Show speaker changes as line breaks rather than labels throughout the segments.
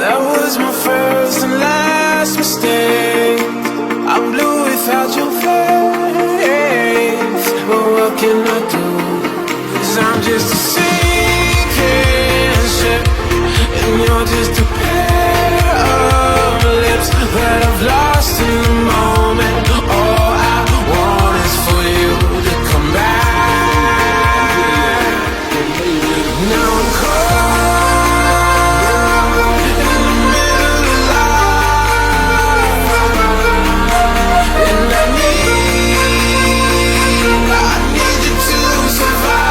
That was my first and last mistake. I'm blue without your face. But what can I do? 'Cause I'm just a sinking ship, and you're just a pair of lips that I've lost in the moment. All I want is for you to come back. Now I'm caught in the middle of life, and I need you to survive.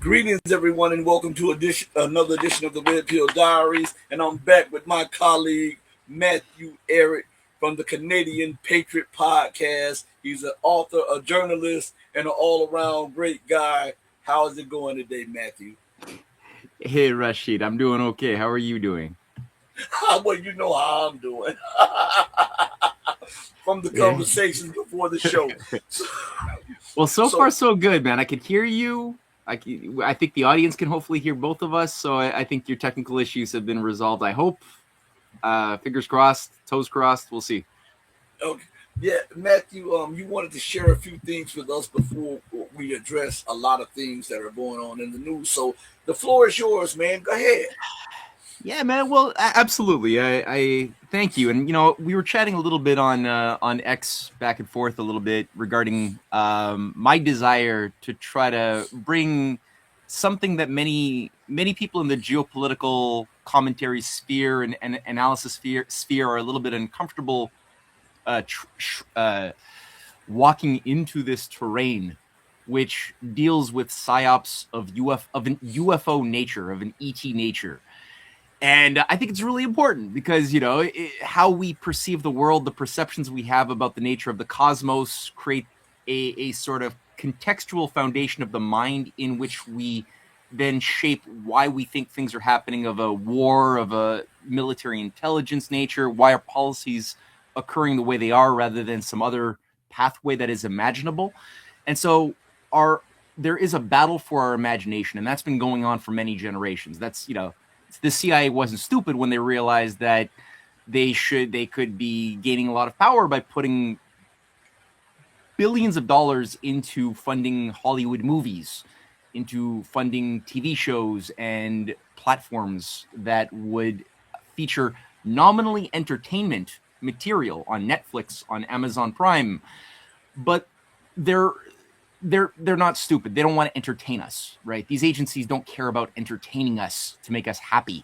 Greetings, everyone, and welcome to another edition of the Red Pill Diaries. And I'm back with my colleague, Matthew Ehret, from the Canadian Patriot podcast. He's an author, a journalist, and an all-around great guy. How is it going today, Matthew?
Hey, Rasheed, I'm doing okay. How are you doing?
Well, you know how I'm doing. From the conversations before the show.
Well, so far so good, man. I can hear you. I think the audience can hopefully hear both of us. So I think your technical issues have been resolved. I hope. Fingers crossed, toes crossed. We'll see.
Okay. Yeah, Matthew, you wanted to share a few things with us before we address a lot of things that are going on in the news. So the floor is yours, man. Go ahead.
Yeah, man. Well, absolutely. I thank you. And we were chatting a little bit on X back and forth a little bit regarding my desire to try to bring something that many people in the geopolitical commentary sphere and analysis sphere are a little bit uncomfortable walking into this terrain, which deals with psyops of an UFO nature, of an ET nature. And I think it's really important because, how we perceive the world, the perceptions we have about the nature of the cosmos create a sort of contextual foundation of the mind in which we then shape why we think things are happening, of a war, of a military intelligence nature, why are policies occurring the way they are rather than some other pathway that is imaginable. And so there is a battle for our imagination, and that's been going on for many generations. That's, the CIA wasn't stupid when they realized that they could be gaining a lot of power by putting billions of dollars into funding Hollywood movies, into funding TV shows and platforms that would feature nominally entertainment material on Netflix, on Amazon Prime. But they're not stupid. They don't want to entertain us, right? These agencies don't care about entertaining us to make us happy.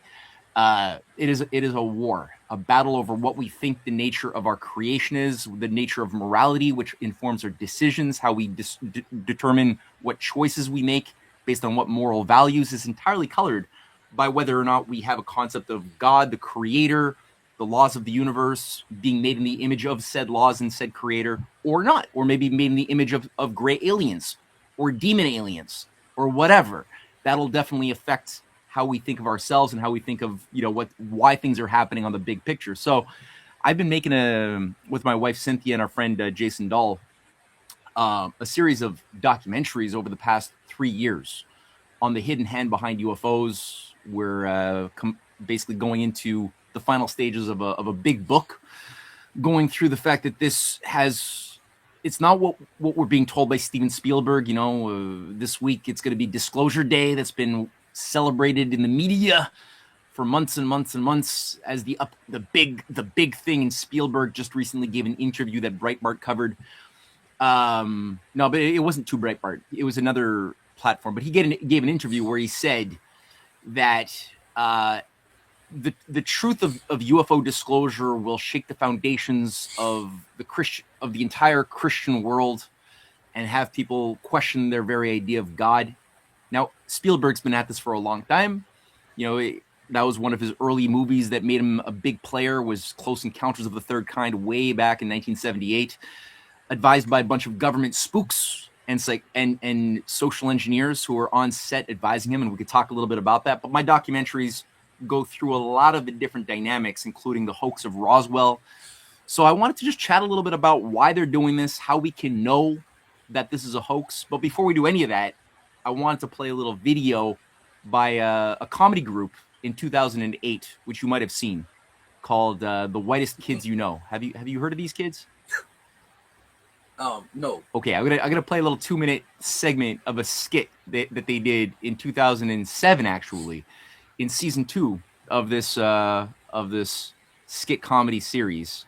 It is a war, a battle over what we think the nature of our creation is, the nature of morality, which informs our decisions, how we determine what choices we make based on what moral values, is entirely colored by whether or not we have a concept of God, the creator, the laws of the universe, being made in the image of said laws and said creator, or not, or maybe made in the image of gray aliens or demon aliens or whatever. That'll definitely affect how we think of ourselves and how we think of, why things are happening on the big picture. So I've been making with my wife Cynthia and our friend Jason Dahl, a series of documentaries over the past 3 years on the hidden hand behind UFOs. We're basically going into the final stages of a big book, going through the fact that it's not what we're being told by Steven Spielberg. This week it's going to be Disclosure Day. That's been celebrated in the media for months and months and months as the big thing. And Spielberg just recently gave an interview that Breitbart covered. No, but it wasn't too Breitbart. It was another platform. But he gave an interview where he said that the truth of UFO disclosure will shake the foundations of the entire Christian world and have people question their very idea of God. Now, Spielberg's been at this for a long time. That was one of his early movies that made him a big player, was Close Encounters of the Third Kind way back in 1978, advised by a bunch of government spooks and social engineers who were on set advising him, and we could talk a little bit about that. But my documentaries go through a lot of the different dynamics, including the hoax of Roswell. So I wanted to just chat a little bit about why they're doing this, how we can know that this is a hoax. But before we do any of that, I wanted to play a little video by a comedy group in 2008, which you might have seen, called The Whitest Kids You Know. Have you heard of these kids?
No.
Okay, I'm gonna play a little 2-minute segment of a skit that they did in 2007, actually, in season 2 of this skit comedy series,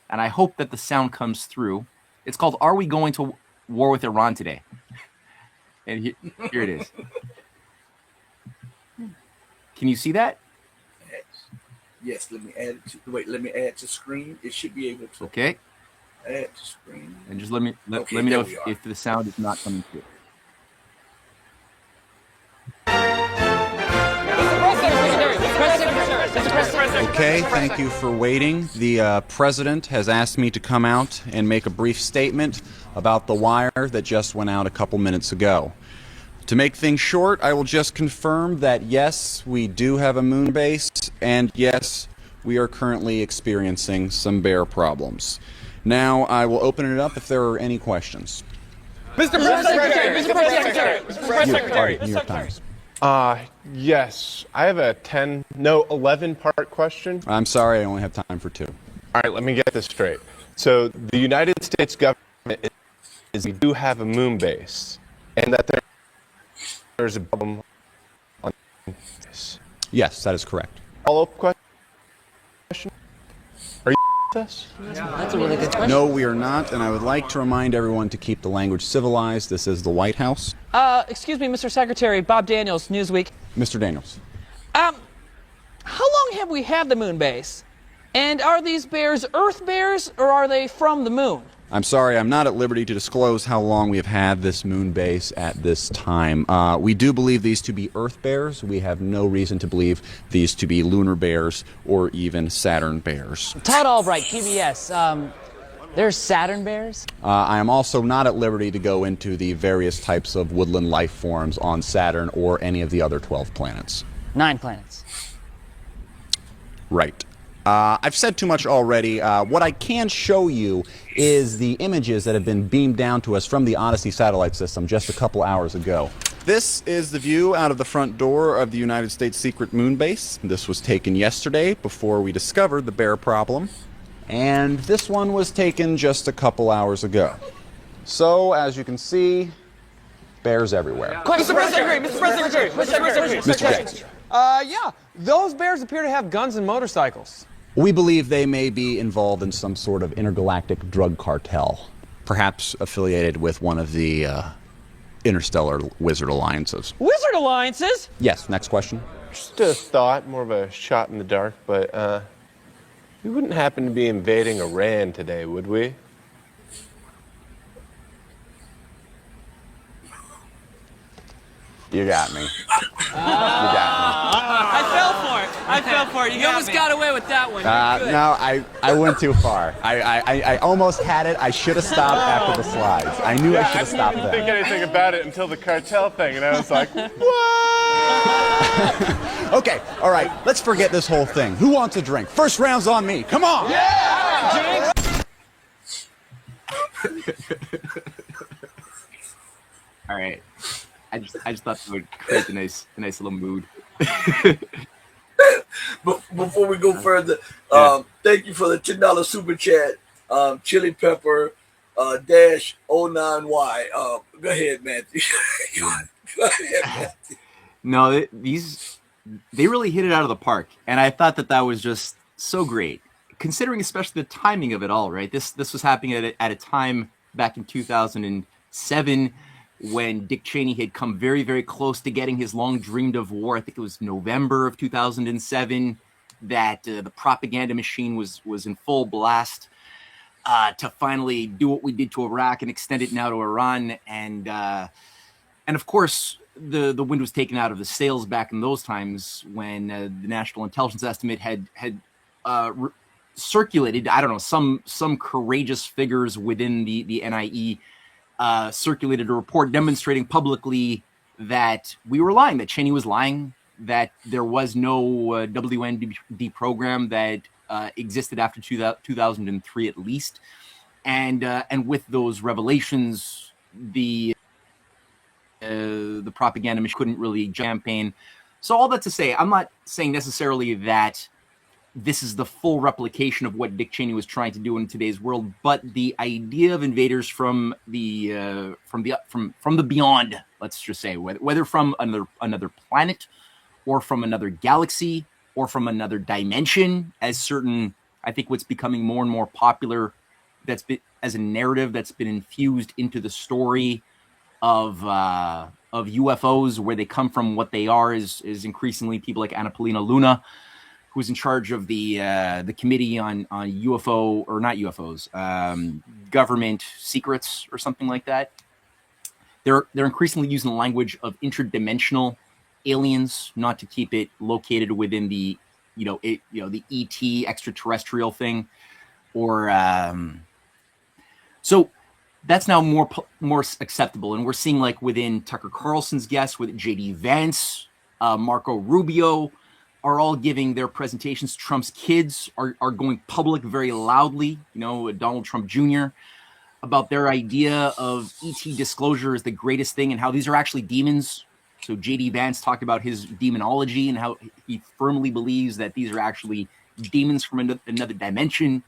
and I hope that the sound comes through. It's called "Are We Going to War with Iran Today?" And here it is. Can you see that?
Yes. Let me add it to. Wait. Let me add to screen. It should be able to.
Okay.
Add to screen.
And just let me know if the sound is not coming through.
Okay, thank you for waiting. The president has asked me to come out and make a brief statement about the wire that just went out a couple minutes ago. To make things short, I will just confirm that yes, we do have a moon base, and yes, we are currently experiencing some bear problems. Now, I will open it up if there are any questions.
Mr. Press Secretary! Mr. Press Secretary! Mr. Press Secretary!
New York Times.
Yes. I have a 11-part question.
I'm sorry, I only have time for 2.
All right, let me get this straight. So, the United States government is we do have a moon base, and that there's a problem on this.
Yes, that is correct.
Follow-up question? Are you with us?
That's a really good question.
No, we are not, and I would like to remind everyone to keep the language civilized. This is the White House.
Excuse me, Mr. Secretary, Bob Daniels, Newsweek.
Mr. Daniels.
How long have we had the moon base? And are these bears Earth bears, or are they from the moon?
I'm sorry, I'm not at liberty to disclose how long we have had this moon base at this time. We do believe these to be Earth bears. We have no reason to believe these to be lunar bears or even Saturn bears.
Todd Albright, PBS. There's Saturn bears?
I am also not at liberty to go into the various types of woodland life forms on Saturn or any of the other 12 planets.
9 planets.
Right. I've said too much already. What I can show you is the images that have been beamed down to us from the Odyssey satellite system just a couple hours ago. This is the view out of the front door of the United States Secret Moon Base. This was taken yesterday before we discovered the bear problem. And this one was taken just a couple hours ago. So, as you can see, bears everywhere.
Mr. Press Secretary! Mr. Press Secretary! Mr. Press Secretary!
Mr. James.
Yeah, those bears appear to have guns and motorcycles.
We believe they may be involved in some sort of intergalactic drug cartel, perhaps affiliated with one of the interstellar wizard alliances.
Wizard alliances?
Yes, next question.
Just a thought, more of a shot in the dark, but we wouldn't happen to be invading Iran today, would we?
You got me. You got
I fell for it. You almost got away with that one.
me. No, I went too far. I almost had it. I should have stopped after the slides. I knew I should have stopped
didn't think
there.
anything about it until the cartel thing, and I was like, what?
Okay, all right, let's forget this whole thing. Who wants a drink? First round's on me. Come on! Yeah!
All right. I just thought that would create a nice little mood.
But before we go further, thank you for the $10 super chat. Chili Pepper dash 09Y. Go ahead, Matthew. Go ahead, Matthew.
No, they really hit it out of the park, and I thought that was just so great, considering especially the timing of it all. Right, this was happening at a time back in 2007 when Dick Cheney had come very, very close to getting his long dreamed of war. I think it was November of 2007 that the propaganda machine was in full blast to finally do what we did to Iraq and extend it now to Iran, and of course. The wind was taken out of the sails back in those times when the National Intelligence Estimate had circulated. I don't know, some courageous figures within the NIE circulated a report demonstrating publicly that we were lying, that Cheney was lying, that there was no WND program that existed after 2003 at least, and with those revelations, the propaganda machine couldn't really campaign. So all that to say, I'm not saying necessarily that this is the full replication of what Dick Cheney was trying to do in today's world, but the idea of invaders from the beyond, let's just say, whether from another planet or from another galaxy or from another dimension, as certain, I think what's becoming more and more popular, that's been as a narrative that's been infused into the story of UFOs, where they come from, what they are, is increasingly people like Anna Paulina Luna, who's in charge of the committee on UFO, or not UFOs, government secrets or something like that. They're increasingly using the language of interdimensional aliens, not to keep it located within the the ET extraterrestrial thing, or so that's now more acceptable, and we're seeing, like, within Tucker Carlson's guests, with J.D. Vance, Marco Rubio, are all giving their presentations. Trump's kids are going public very loudly, Donald Trump Jr., about their idea of ET disclosure as the greatest thing, and how these are actually demons. So J.D. Vance talked about his demonology and how he firmly believes that these are actually demons from another dimension.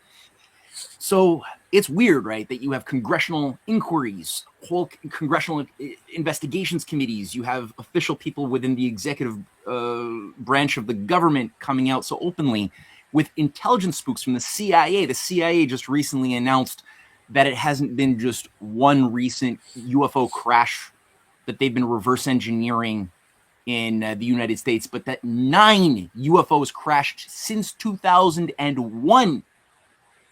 So it's weird, right, that you have congressional inquiries, whole congressional investigations committees. You have official people within the executive branch of the government coming out so openly with intelligence spooks from the CIA. The CIA just recently announced that it hasn't been just one recent UFO crash that they've been reverse engineering in the United States, but that 9 UFOs crashed since 2001.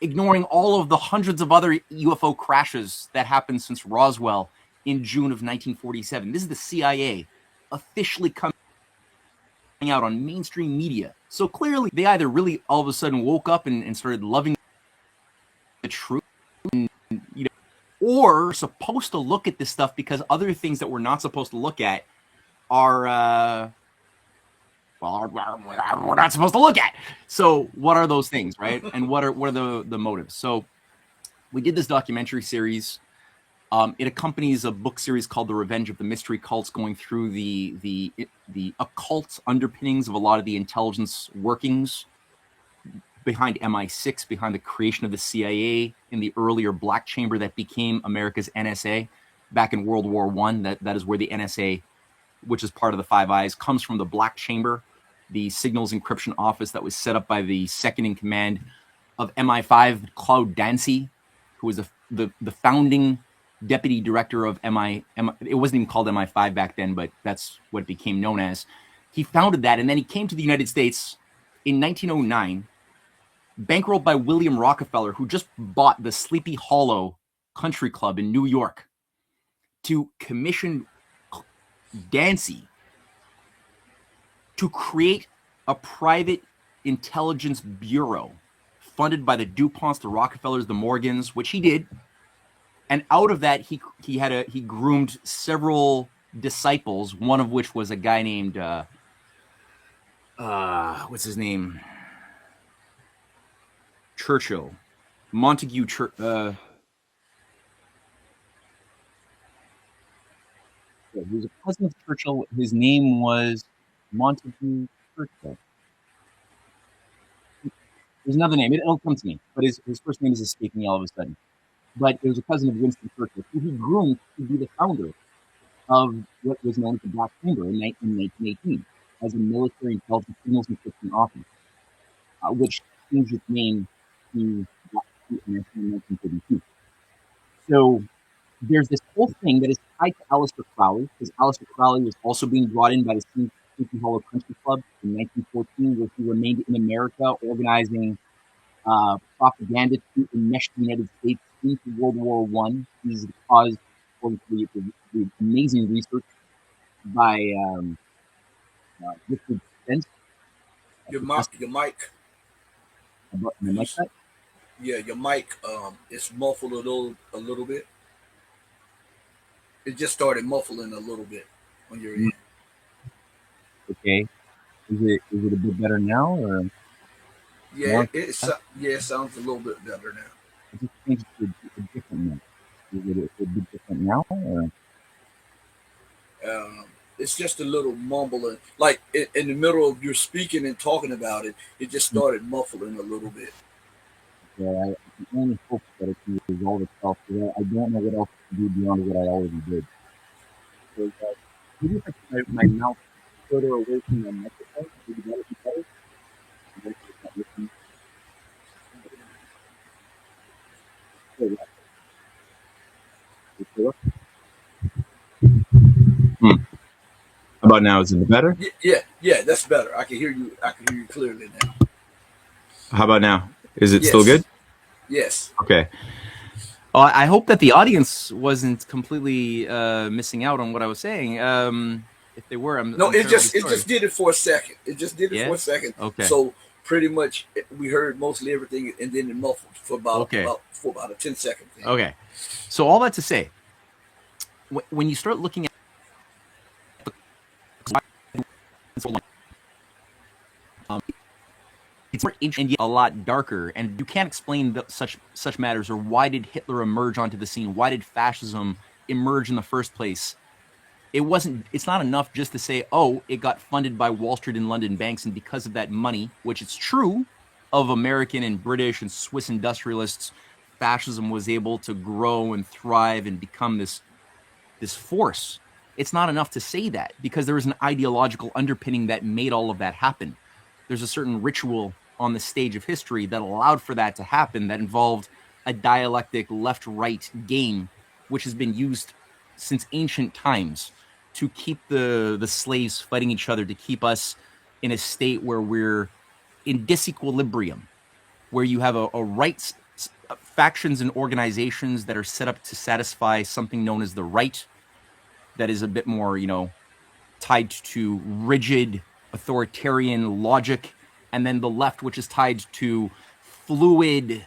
Ignoring all of the hundreds of other UFO crashes that happened since Roswell in June of 1947. This is the CIA officially coming out on mainstream media. So clearly, they either really all of a sudden woke up and started loving the truth, and, or supposed to look at this stuff because other things that we're not supposed to look at are we're not supposed to look at. So what are those things, right? And what are the motives? So we did this documentary series. It accompanies a book series called The Revenge of the Mystery Cults, going through the occult underpinnings of a lot of the intelligence workings behind MI6, behind the creation of the CIA in the earlier black chamber that became America's NSA back in World War I. That is where the NSA, which is part of the Five Eyes, comes from, the black chamber, the signals encryption office that was set up by the second in command of MI5, Claude Dancy, who was the founding deputy director of MI. It wasn't even called MI5 back then, but that's what it became known as. He founded that, and then he came to the United States in 1909, bankrolled by William Rockefeller, who just bought the Sleepy Hollow Country Club in New York, to commission Dancy to create a private intelligence bureau funded by the DuPonts, the Rockefellers, the Morgans, which he did. And out of that, he groomed several disciples, one of which was a guy named what's his name? Churchill. Montague Churchill. He was a cousin of Churchill. His name was Montague Churchill. There's another name. It'll come to me. But his first name is escaping me all of a sudden. But it was a cousin of Winston Churchill, who he groomed to be the founder of what was known as the Black Chamber in 1918 as a military intelligence signals encryption office, which changed its name to Black Chamber in 1932. So there's this whole thing that is tied to Aleister Crowley, because Aleister Crowley was also being brought in by the Sleepy Hollow Country Club in 1914, where he remained in America organizing propaganda to enmesh the United States into World War I. He's the cause, according to the amazing research by Richard Spence.
Your mic.
About my mic set?
Yeah, your mic it's muffled a little bit. It just started muffling a little bit when you're in.
Okay. Is it a bit better now, or?
Yeah, it sounds a little bit better now.
I just changed it to a different now. Is it a bit different now, or?
it's just a little mumbling. Like in the middle of your speaking and talking about it, it just started muffling a little bit.
Yeah, I can only hope that it can resolve itself. Because I don't know what else to do beyond what I already did. So, maybe if I put my mouth further away from the microphone, maybe that would be better. Hmm. How about now? Is it better?
Yeah, that's better. I can hear you. I can hear you clearly now.
How about now? Is it
Yes.
still good?
Yes.
Okay. I hope that the audience wasn't completely missing out on what I was saying. If they were,
No,
I'm
it just
sorry.
did it for a second. It just did it for a
Yes?
second.
Okay.
So pretty much we heard mostly everything, and then it muffled for about
Okay.
about a 10-second thing.
Okay. So all that to say, when you start looking at it's more interesting and yet a lot darker, and you can't explain such matters. Or why did Hitler emerge onto the scene? Why did fascism emerge in the first place? It's not enough just to say, oh, it got funded by Wall Street and London banks, and because of that money, which is true of American and British and Swiss industrialists, fascism was able to grow and thrive and become this force. It's not enough to say that, because there was an ideological underpinning that made all of that happen. There's a certain ritual on the stage of history that allowed for that to happen, that involved a dialectic left-right game, which has been used since ancient times to keep the slaves fighting each other, to keep us in a state where we're in disequilibrium, where you have a right factions and organizations that are set up to satisfy something known as the right, that is a bit more, tied to rigid authoritarian logic, and then the left, which is tied to fluid,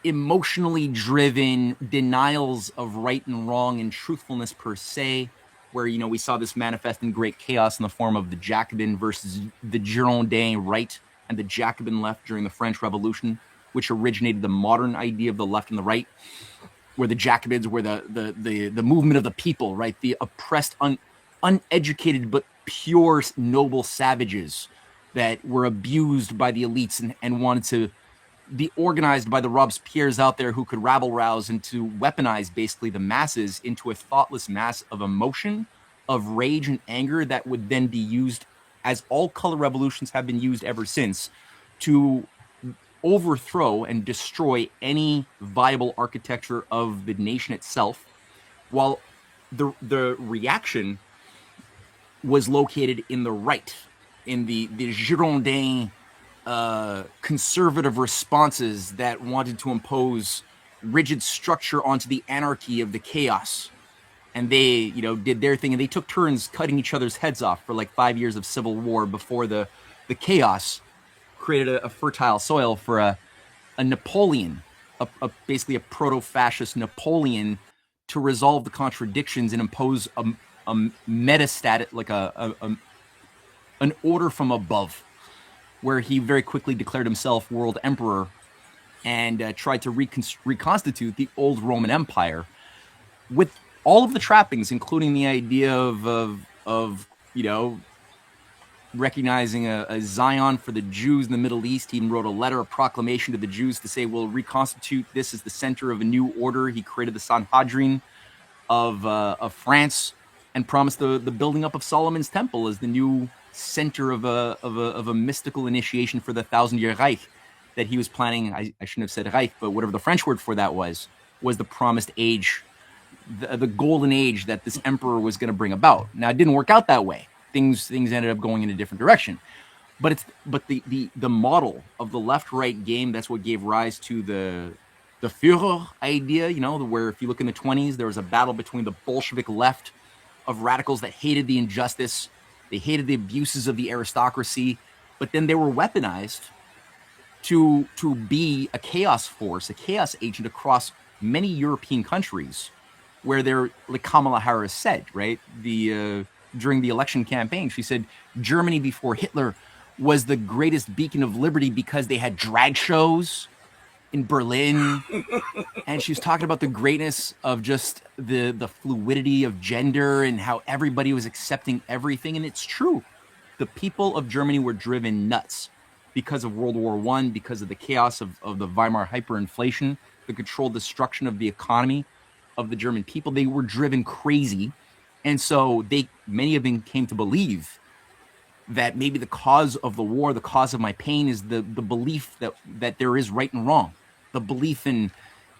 emotionally driven denials of right and wrong and truthfulness per se, where we saw this manifest in great chaos in the form of the Jacobin versus the Girondin right and the Jacobin left during the French Revolution, which originated the modern idea of the left and the right, where the Jacobins were the movement of the people, right? The oppressed, uneducated but pure noble savages that were abused by the elites and wanted to be organized by the Robespierres out there who could rabble rouse and to weaponize basically the masses into a thoughtless mass of emotion, of rage and anger that would then be used, as all color revolutions have been used ever since, to overthrow and destroy any viable architecture of the nation itself, while the reaction was located in the right, in the Girondin conservative responses that wanted to impose rigid structure onto the anarchy of the chaos. And they, did their thing, and they took turns cutting each other's heads off for like 5 years of civil war before the chaos created a fertile soil for a Napoleon, basically a proto-fascist Napoleon, to resolve the contradictions and impose a metastatic, like an order from above, where he very quickly declared himself world emperor and tried to reconstitute the old Roman Empire with all of the trappings, including the idea of recognizing a Zion for the Jews in the Middle East. He even wrote a letter, a proclamation to the Jews to say, we'll reconstitute this as the center of a new order. He created the Sanhedrin of France and promised the building up of Solomon's Temple as the new center of a mystical initiation for the 1,000-year Reich that he was planning. I shouldn't have said Reich, but whatever the French word for that was the promised age, the golden age that this emperor was going to bring about. Now, it didn't work out that way. Things ended up going in a different direction. But the model of the left-right game, that's what gave rise to the Führer idea, where if you look in the 1920s, there was a battle between the Bolshevik left of radicals that hated the injustice, they hated the abuses of the aristocracy, but then they were weaponized to be a chaos force, a chaos agent across many European countries, where they're, like Kamala Harris said, right? During the election campaign, she said Germany before Hitler was the greatest beacon of liberty because they had drag shows, in Berlin, and she was talking about the greatness of just the fluidity of gender and how everybody was accepting everything. And it's true. The people of Germany were driven nuts because of World War I, because of the chaos of the Weimar hyperinflation, the controlled destruction of the economy of the German people. They were driven crazy. And so many of them came to believe that maybe the cause of the war, the cause of my pain, is the belief that there is right and wrong, the belief in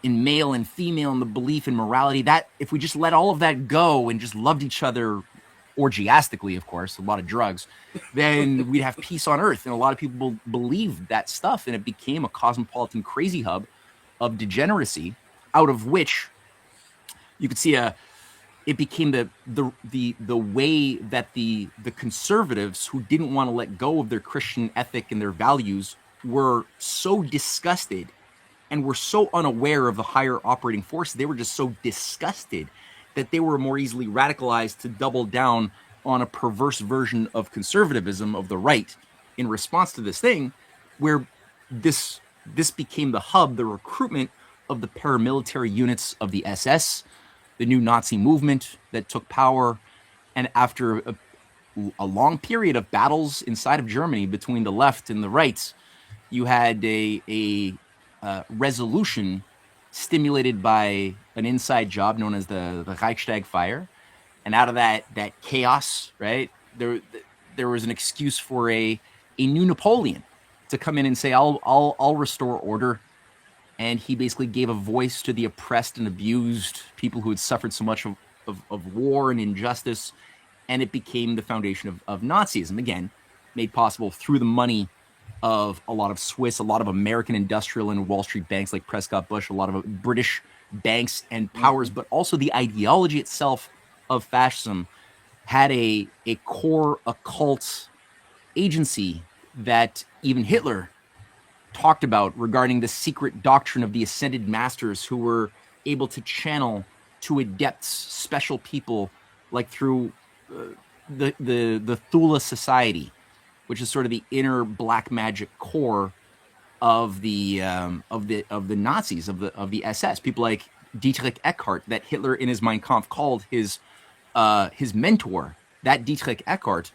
male and female, and the belief in morality. That if we just let all of that go and just loved each other orgiastically, of course, a lot of drugs, then we'd have peace on earth. And a lot of people believed that stuff, and it became a cosmopolitan crazy hub of degeneracy, out of which you could see it became the way that the conservatives, who didn't want to let go of their Christian ethic and their values, were so disgusted and were so unaware of the higher operating force. They were just so disgusted that they were more easily radicalized to double down on a perverse version of conservatism of the right in response to this thing, where this became the hub, the recruitment of the paramilitary units of the SS, the new Nazi movement that took power. And after a long period of battles inside of Germany between the left and the right, you had a resolution stimulated by an inside job known as the Reichstag fire. And out of that chaos, right, there was an excuse for a new Napoleon to come in and say, I'll restore order. And he basically gave a voice to the oppressed and abused people who had suffered so much of war and injustice. And it became the foundation of Nazism, again, made possible through the money of a lot of Swiss, a lot of American industrial and Wall Street banks like Prescott Bush, a lot of British banks and powers, but also the ideology itself of fascism had a core occult agency that even Hitler talked about regarding the secret doctrine of the ascended masters, who were able to channel to adepts, special people, like through the Thule Society, which is sort of the inner black magic core of the Nazis, of the SS. People like Dietrich Eckart, that Hitler in his Mein Kampf called his mentor. That Dietrich Eckart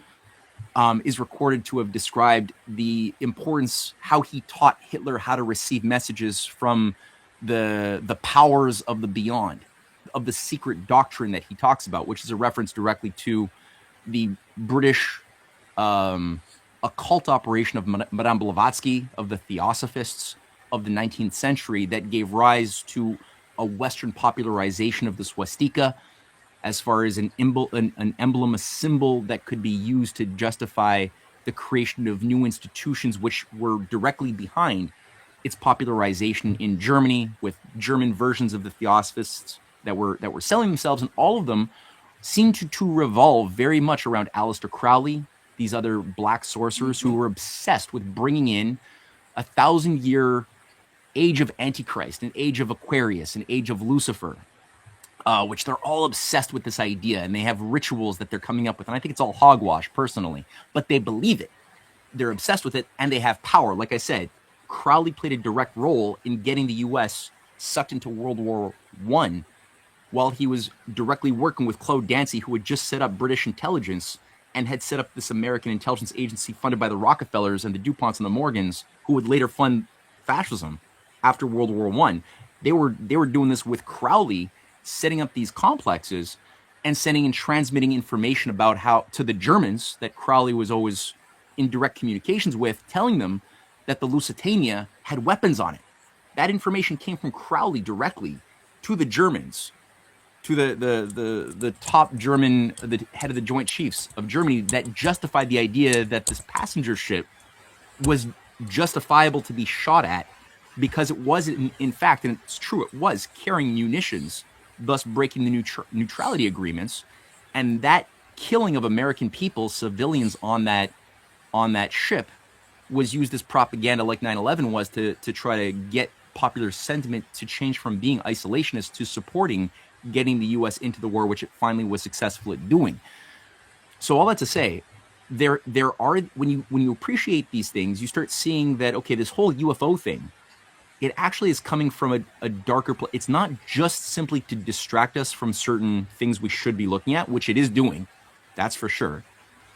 is recorded to have described the importance, how he taught Hitler how to receive messages from the powers of the beyond, of the secret doctrine that he talks about, which is a reference directly to the British occult operation of Madame Blavatsky, of the Theosophists of the 19th century, that gave rise to a Western popularization of the swastika as far as an emblem, a symbol that could be used to justify the creation of new institutions, which were directly behind its popularization in Germany, with German versions of the Theosophists that were selling themselves, and all of them seemed to revolve very much around Aleister Crowley, these other black sorcerers who were obsessed with bringing in 1,000-year age of Antichrist, an age of Aquarius, an age of Lucifer, which they're all obsessed with this idea, and they have rituals that they're coming up with. And I think it's all hogwash, personally, but they believe it. They're obsessed with it, and they have power. Like I said, Crowley played a direct role in getting the U.S. sucked into World War I, while he was directly working with Claude Dancy, who had just set up British intelligence and had set up this American intelligence agency funded by the Rockefellers and the DuPonts and the Morgans, who would later fund fascism after World War I. They were doing this with Crowley, setting up these complexes and sending and transmitting information about how to the Germans that Crowley was always in direct communications with, telling them that the Lusitania had weapons on it. That information came from Crowley directly to the Germans, to the top German, the head of the Joint Chiefs of Germany, that justified the idea that this passenger ship was justifiable to be shot at, because it was, in fact, and it's true, it was carrying munitions, thus breaking the neutrality agreements. And that killing of American people, civilians on that ship, was used as propaganda, like 9/11 was, to try to get popular sentiment to change from being isolationist to supporting getting the U.S. into the war, which it finally was successful at doing. So all that to say, there are, when you appreciate these things, you start seeing that, okay, this whole UFO thing it actually is coming from a darker place. It's not just simply to distract us from certain things we should be looking at, which it is doing, that's for sure.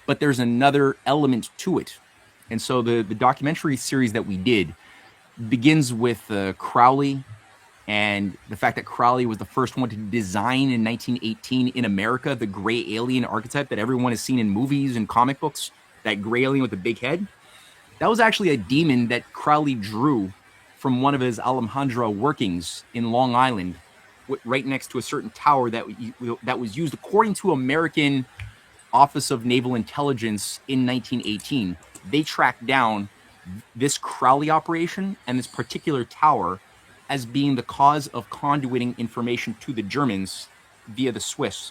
But there's another element to it. And so the documentary series that we did begins with Crowley, and the fact that Crowley was the first one to design in 1918 in America the gray alien archetype that everyone has seen in movies and comic books, that gray alien with the big head. That was actually a demon that Crowley drew from one of his Alhambra workings in Long Island, right next to a certain tower that was used, according to American Office of Naval Intelligence in 1918. They tracked down this Crowley operation and this particular tower as being the cause of conduiting information to the Germans via the Swiss,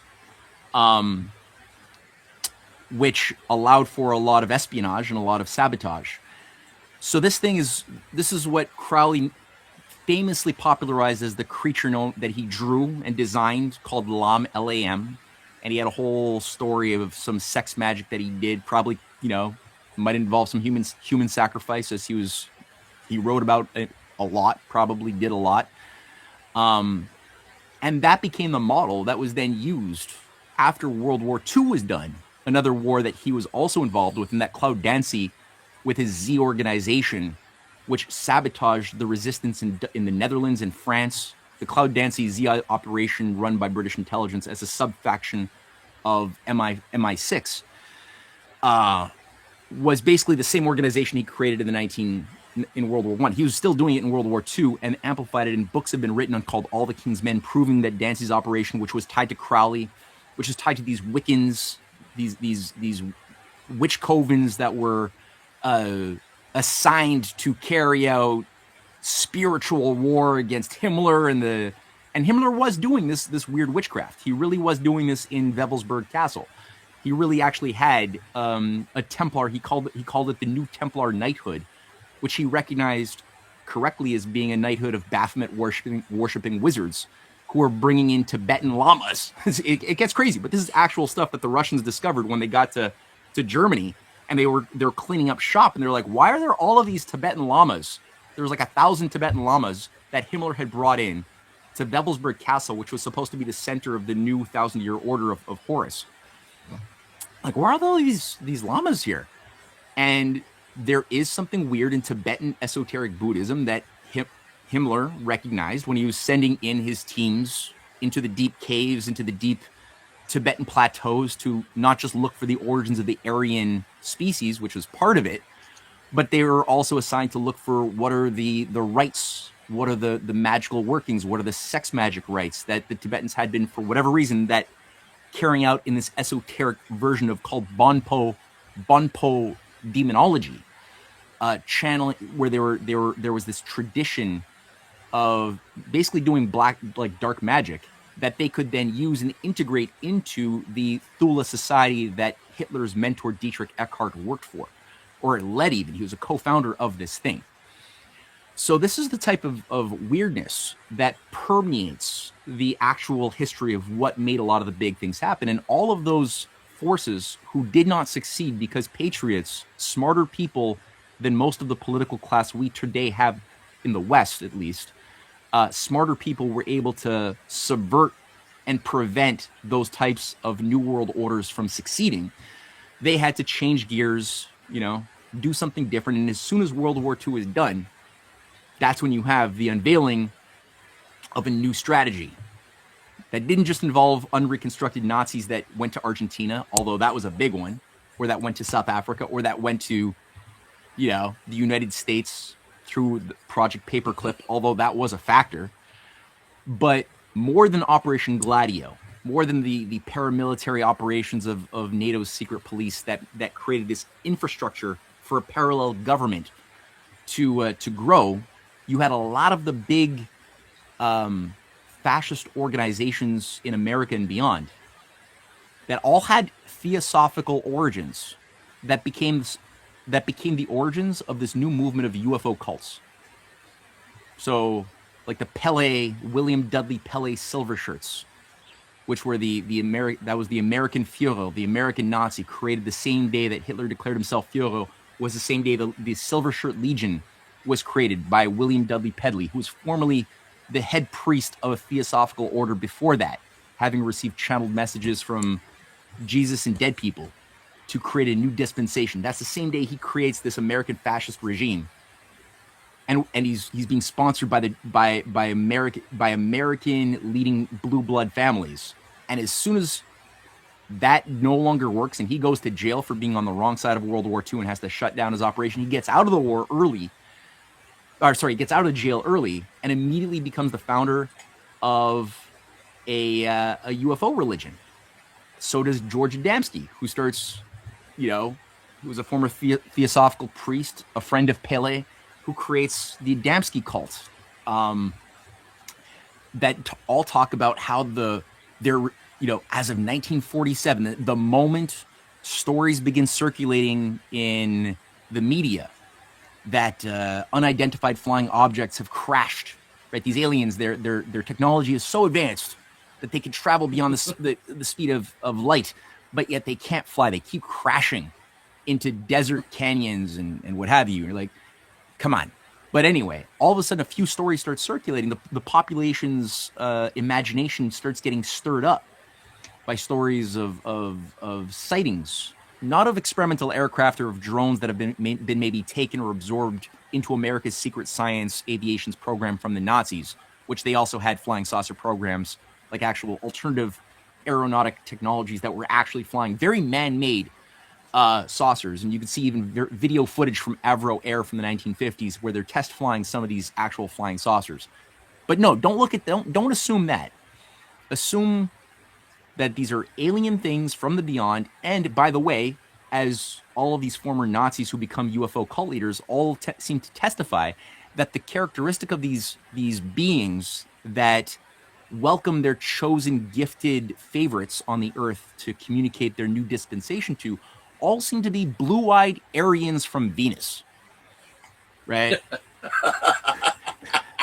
which allowed for a lot of espionage and a lot of sabotage. So this is what Crowley famously popularized as the creature known that he drew and designed, called Lam, L-A-M. And he had a whole story of some sex magic that he did, probably, might involve some human sacrifice, as he wrote about it a lot, probably did a lot. And that became the model that was then used after World War II was done. Another war that he was also involved with, in that Cloud Dancy with his Z organization, which sabotaged the resistance in the Netherlands and France. The Cloud Dancy Z operation, run by British intelligence as a sub-faction of MI6, was basically the same organization he created in World War I. He was still doing it in World War II and amplified it, and books have been written on called All the King's Men, proving that Dancy's operation, which was tied to Crowley, which is tied to these Wiccans, these witch covens that were assigned to carry out spiritual war against Himmler, and Himmler was doing this weird witchcraft. He really was doing this in Wewelsburg Castle. He really actually had a Templar. He called it the New Templar Knighthood, which he recognized correctly as being a knighthood of Baphomet worshipping wizards who were bringing in Tibetan lamas. It gets crazy, but this is actual stuff that the Russians discovered when they got to Germany, and they were cleaning up shop, and they're like, why are there all of these Tibetan lamas? There was like 1,000 Tibetan lamas that Himmler had brought in to Wewelsburg Castle, which was supposed to be the center of the new 1,000-year order of Horus. Like, why are all these lamas here? And there is something weird in Tibetan esoteric Buddhism that Himmler recognized when he was sending in his teams into the deep caves, into the deep Tibetan plateaus, to not just look for the origins of the Aryan species, which was part of it, but they were also assigned to look for what are the rites, what are the magical workings, what are the sex magic rites that the Tibetans had been, for whatever reason, that carrying out in this esoteric version of called Bonpo demonology, channeling, where there was this tradition of basically doing dark magic that they could then use and integrate into the Thule society that Hitler's mentor Dietrich Eckart worked for, or led even. He was a co-founder of this thing. So this is the type of weirdness that permeates the actual history of what made a lot of the big things happen. And all of those forces who did not succeed because patriots, smarter people than most of the political class we today have in the West, at least, smarter people were able to subvert and prevent those types of New World orders from succeeding. They had to change gears, do something different. And as soon as World War II is done, that's when you have the unveiling of a new strategy that didn't just involve unreconstructed Nazis that went to Argentina, although that was a big one, or that went to South Africa, or that went to, the United States through the Project Paperclip, although that was a factor. But more than Operation Gladio, more than the paramilitary operations of NATO's secret police that created this infrastructure for a parallel government to grow, you had a lot of the big fascist organizations in America and beyond that all had theosophical origins that became the origins of this new movement of UFO cults. So, like the Pele, William Dudley Pele silver shirts, which were the American Führer, the American Nazi, created the same day that Hitler declared himself Führer, was the same day the Silver Shirt Legion was created by William Dudley Pedley, who was formerly the head priest of a theosophical order before that, having received channeled messages from Jesus and dead people to create a new dispensation. That's the same day he creates this American fascist regime. And he's being sponsored by American leading blue blood families. And as soon as that no longer works and he goes to jail for being on the wrong side of World War II and has to shut down his operation, he gets out of the war early. He gets out of jail early and immediately becomes the founder of a UFO religion. So does George Adamski, who starts, who was a former theosophical priest, a friend of Pele, who creates the Adamski cult. That all talk about how as of 1947, the moment stories begin circulating in the media that unidentified flying objects have crashed, right? These aliens, their technology is so advanced that they can travel beyond the speed of light, but yet they can't fly. They keep crashing into desert canyons and what have you. You're like, come on. But anyway, all of a sudden, a few stories start circulating. The population's imagination starts getting stirred up by stories of sightings, not of experimental aircraft or of drones that have been maybe taken or absorbed into America's secret science aviation's program from the Nazis, which they also had flying saucer programs, like actual alternative aeronautic technologies that were actually flying very man-made saucers. And you can see even video footage from Avro Air from the 1950s where they're test flying some of these actual flying saucers. But no, don't assume that. Assume that these are alien things from the beyond. And by the way, as all of these former Nazis who become UFO cult leaders all seem to testify, that the characteristic of these beings that welcome their chosen gifted favorites on the earth to communicate their new dispensation to all seem to be blue-eyed Aryans from Venus, right?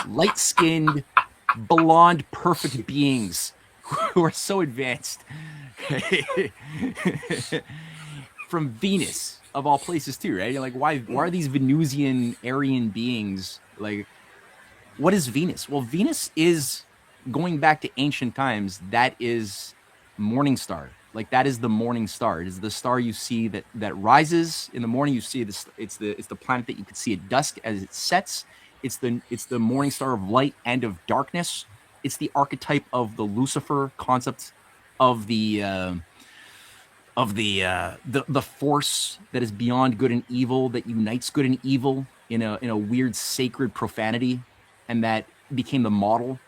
Light-skinned, blonde, perfect beings who are so advanced from Venus, of all places, too, right? You're like, why are these Venusian Aryan beings, like, what is Venus? Well, Venus is, going back to ancient times, that is morning star. Like, that is the morning star. It is the star you see that rises in the morning. You see this. It's the planet that you could see at dusk as it sets. It's the morning star of light and of darkness. It's the archetype of the Lucifer concept of the force that is beyond good and evil, that unites good and evil in a weird sacred profanity, and that became the model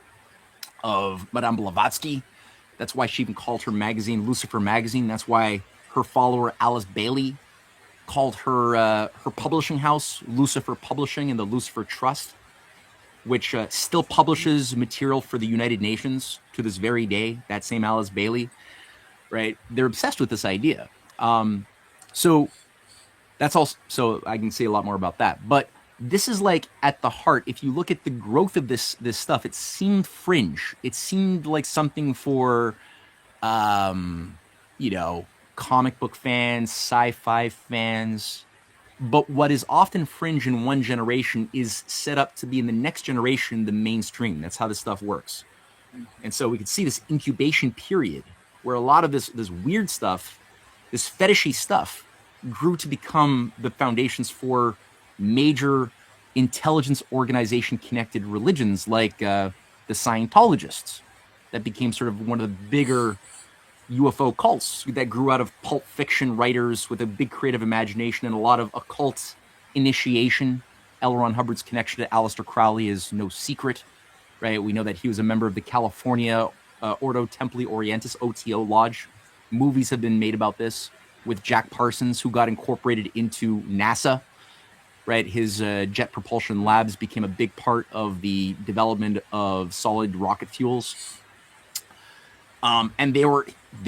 of Madame Blavatsky. That's why she even called her magazine Lucifer Magazine. That's why her follower Alice Bailey called her publishing house Lucifer Publishing and the Lucifer Trust, which still publishes material for the United Nations to this very day. That same Alice Bailey, right? They're obsessed with this idea. So that's also, so I can say a lot more about that. But this is like at the heart. If you look at the growth of this stuff, it seemed fringe. It seemed like something for, comic book fans, sci-fi fans. But what is often fringe in one generation is set up to be in the next generation the mainstream. That's how this stuff works. And so we could see this incubation period where a lot of this weird stuff, this fetishy stuff, grew to become the foundations for major intelligence organization connected religions like the Scientologists. That became sort of one of the bigger UFO cults that grew out of pulp fiction writers with a big creative imagination and a lot of occult initiation. L. Ron Hubbard's connection to Aleister Crowley is no secret, right? We know that he was a member of the California Ordo Templi Orientis, OTO Lodge. Movies have been made about this with Jack Parsons, who got incorporated into NASA, right? His jet propulsion labs became a big part of the development of solid rocket fuels. And they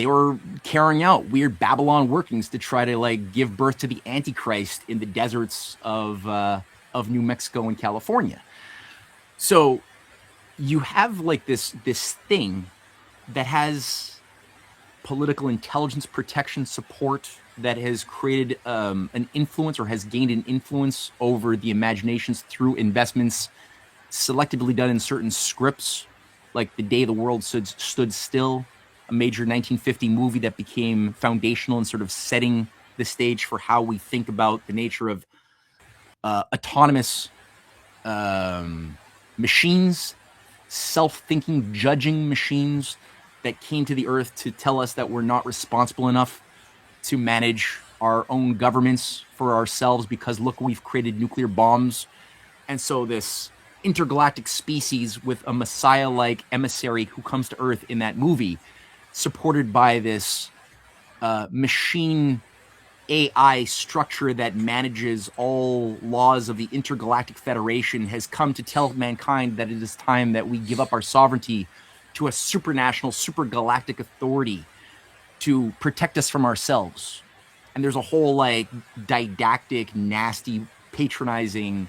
were carrying out weird Babylon workings to try to like give birth to the Antichrist in the deserts of New Mexico and California. So you have like this thing that has political intelligence protection support that has created an influence or has gained an influence over the imaginations through investments selectively done in certain scripts, like The Day the World Stood Still, a major 1950 movie that became foundational in sort of setting the stage for how we think about the nature of autonomous machines, self-thinking, judging machines that came to the earth to tell us that we're not responsible enough to manage our own governments for ourselves because, look, we've created nuclear bombs. And so this intergalactic species with a messiah-like emissary who comes to Earth in that movie, supported by this machine AI structure that manages all laws of the Intergalactic Federation, has come to tell mankind that it is time that we give up our sovereignty to a supranational, supergalactic authority to protect us from ourselves. And there's a whole like didactic, nasty, patronizing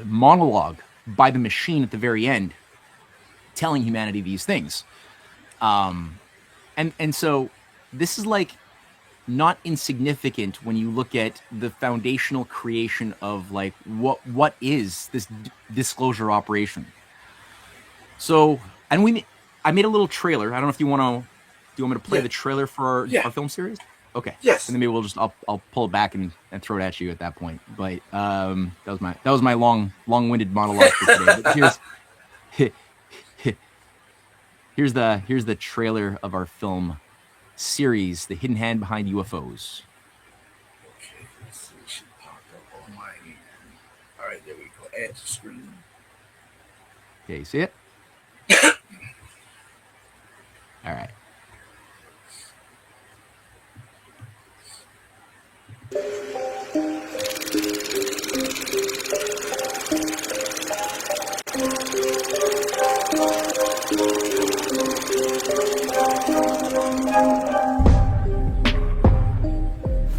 monologue by the machine at the very end telling humanity these things. And so this is like not insignificant when you look at the foundational creation of like what is this disclosure operation. So, and I made a little trailer. I don't know if do you want me to play the trailer for our film series? Okay.
Yes.
And then maybe we'll just I'll pull it back and throw it at you at that point. But that was my long-winded monologue for today. But here's the trailer of our film series, The Hidden Hand Behind UFOs.
Okay, let's see. It should pop up on my end. All right, there we go. Add to screen.
Okay, you see it? All right.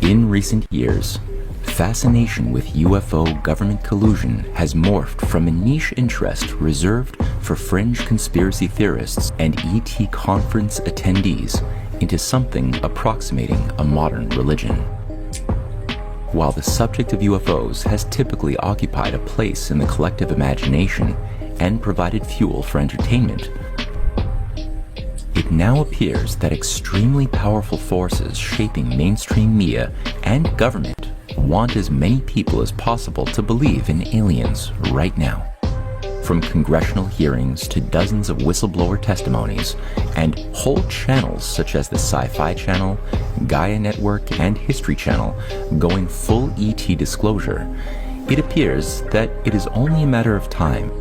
In recent years, fascination with UFO government collusion has morphed from a niche interest reserved for fringe conspiracy theorists and ET conference attendees into something approximating a modern religion. While the subject of UFOs has typically occupied a place in the collective imagination and provided fuel for entertainment, it now appears that extremely powerful forces shaping mainstream media and government want as many people as possible to believe in aliens right now. From congressional hearings to dozens of whistleblower testimonies and whole channels such as the Sci-Fi Channel, Gaia Network, and History Channel going full ET disclosure, it appears that it is only a matter of time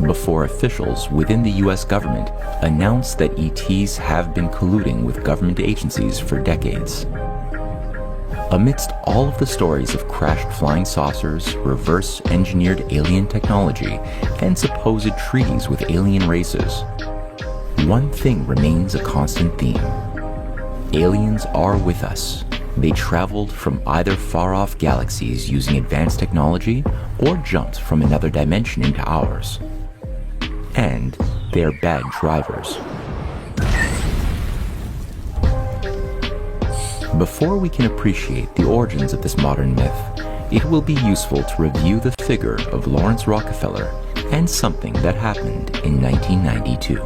before officials within the US government announce that ETs have been colluding with government agencies for decades. Amidst all of the stories of crashed flying saucers, reverse-engineered alien technology, and supposed treaties with alien races, one thing remains a constant theme. Aliens are with us. They traveled from either far-off galaxies using advanced technology or jumped from another dimension into ours. And they are bad drivers. Before we can appreciate the origins of this modern myth, it will be useful to review the figure of Lawrence Rockefeller and something that happened in 1992.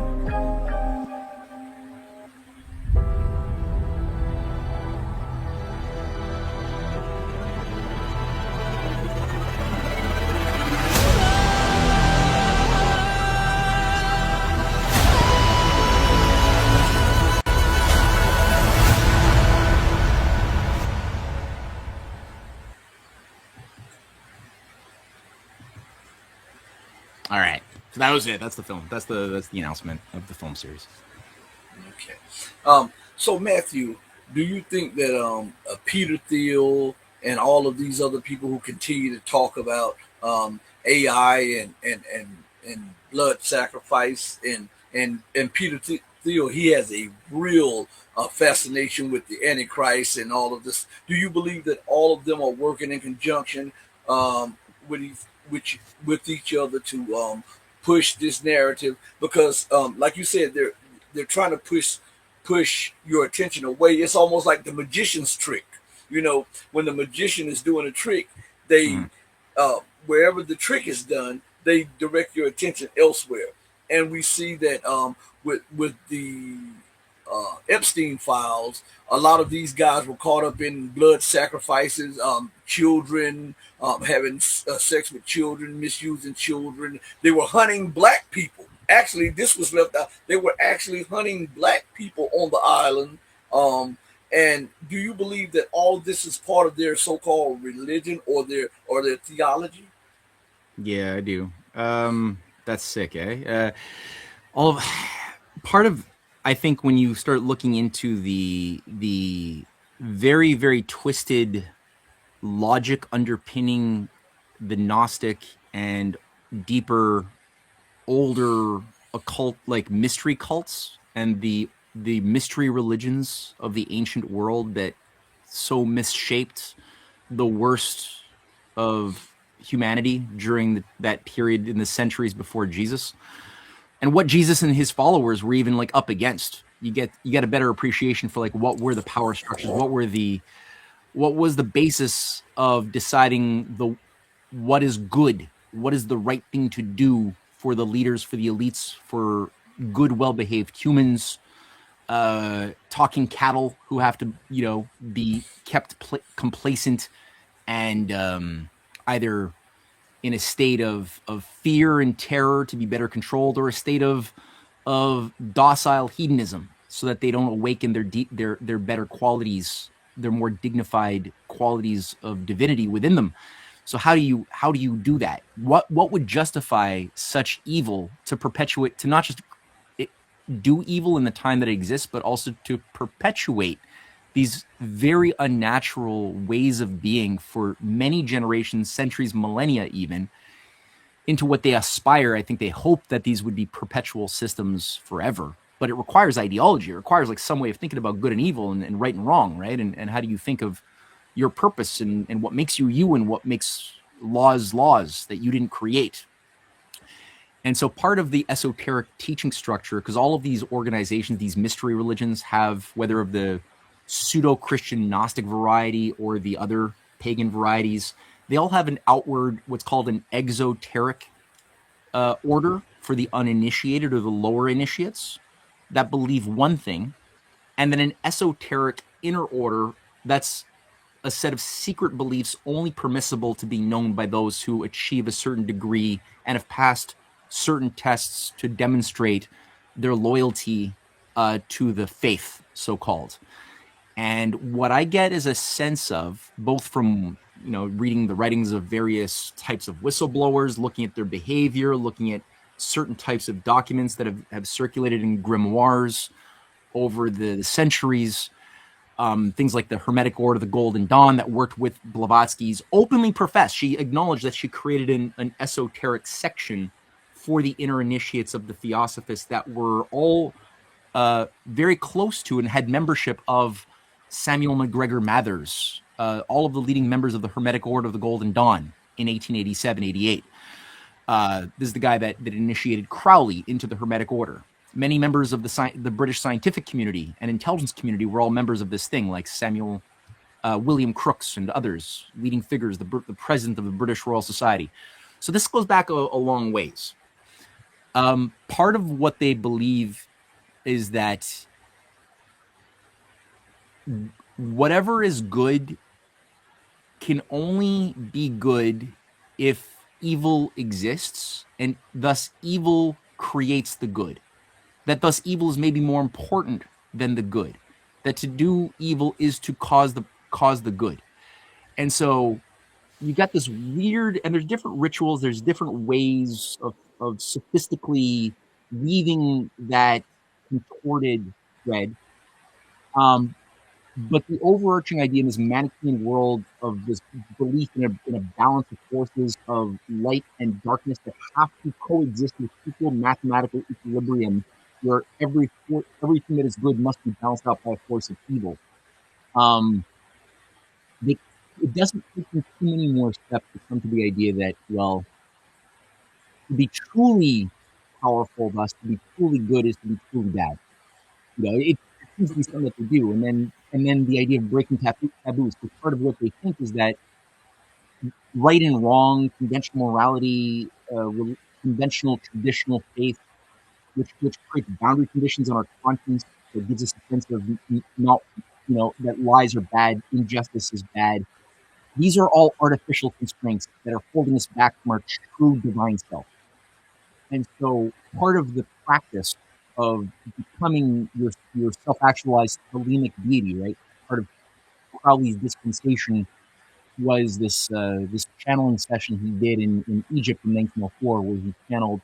All right, so that was it. That's the film. That's the announcement of the film series.
Okay. So Matthew, do you think that Peter Thiel and all of these other people who continue to talk about AI and blood sacrifice and Peter Thiel, he has a real fascination with the Antichrist and all of this. Do you believe that all of them are working in conjunction with each other to push this narrative? Because like you said, they're trying to push your attention away. It's almost like the magician's trick. You know, when the magician is doing a trick, they wherever the trick is done, they direct your attention elsewhere. And we see that with the Epstein files, a lot of these guys were caught up in blood sacrifices, children, having sex with children, misusing children. They were hunting black people. Actually, this was left out. They were actually hunting black people on the island. And do you believe that all this is part of their so-called religion or their theology?
Yeah, I do. That's sick, eh? All of part of I think when you start looking into the very, very twisted logic underpinning the Gnostic and deeper, older occult like mystery cults and the mystery religions of the ancient world that so misshaped the worst of humanity during that period in the centuries before Jesus, and what Jesus and his followers were even like up against. You get a better appreciation for like what were the power structures, what was the basis of deciding what is good, what is the right thing to do for the leaders, for the elites, for good, well-behaved humans, talking cattle who have to, be kept complacent and either in a state of fear and terror to be better controlled, or a state of docile hedonism, so that they don't awaken their better qualities, their more dignified qualities of divinity within them. So how do you do that? What would justify such evil to perpetuate, to not just do evil in the time that it exists, but also to perpetuate these very unnatural ways of being for many generations, centuries, millennia even, into what they aspire. I think they hope that these would be perpetual systems forever. But it requires ideology. It requires like some way of thinking about good and evil and right and wrong, right? And how do you think of your purpose and what makes you you and what makes laws that you didn't create. And so part of the esoteric teaching structure, because all of these organizations, these mystery religions have, whether of the pseudo-Christian Gnostic variety or the other pagan varieties, they all have an outward, what's called an exoteric order for the uninitiated or the lower initiates that believe one thing, and then an esoteric inner order that's a set of secret beliefs only permissible to be known by those who achieve a certain degree and have passed certain tests to demonstrate their loyalty to the faith, so-called. And what I get is a sense of, both from reading the writings of various types of whistleblowers, looking at their behavior, looking at certain types of documents that have circulated in grimoires over the centuries, things like the Hermetic Order of the Golden Dawn that worked with Blavatsky's, openly professed. She acknowledged that she created an esoteric section for the inner initiates of the Theosophists that were all very close to and had membership of Samuel MacGregor Mathers, all of the leading members of the Hermetic Order of the Golden Dawn in 1887-88. This is the guy that initiated Crowley into the Hermetic Order. Many members of the British scientific community and intelligence community were all members of this thing, like Samuel William Crookes and others, leading figures, the president of the British Royal Society. So this goes back a long ways. Part of what they believe is that whatever is good can only be good if evil exists, and thus evil creates the good. That thus evil is maybe more important than the good. That to do evil is to cause the good. And so you got this weird, and there's different rituals, there's different ways of sophistically weaving that contorted thread. But the overarching idea in this Manichaean world of this belief in a balance of forces of light and darkness that have to coexist with equal mathematical equilibrium, where everything that is good must be balanced out by a force of evil. It doesn't take them too many more steps to come to the idea that, well, to be truly powerful, thus to be truly good, is to be truly bad. it seems to be something that they do, and then the idea of breaking taboos. So part of what they think is that right and wrong, conventional morality, conventional traditional faith, which creates boundary conditions on our conscience that gives us a sense of not, that lies are bad, injustice is bad. These are all artificial constraints that are holding us back from our true divine self. And so part of the practice of becoming your self-actualized Helenic deity, right? Part of Crowley's dispensation was this channeling session he did in Egypt in 1904, where he channeled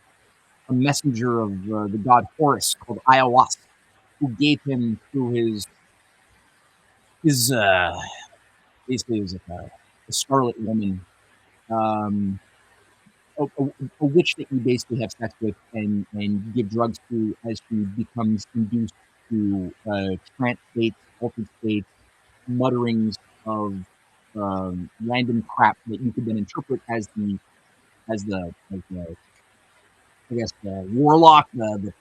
a messenger of the god Horus called Ayahuasca, who gave him through his basically it was like a scarlet woman, um, a witch that you basically have sex with and give drugs to as she becomes induced to trance states, altered states, mutterings of random crap that you could then interpret as the I guess the warlock, the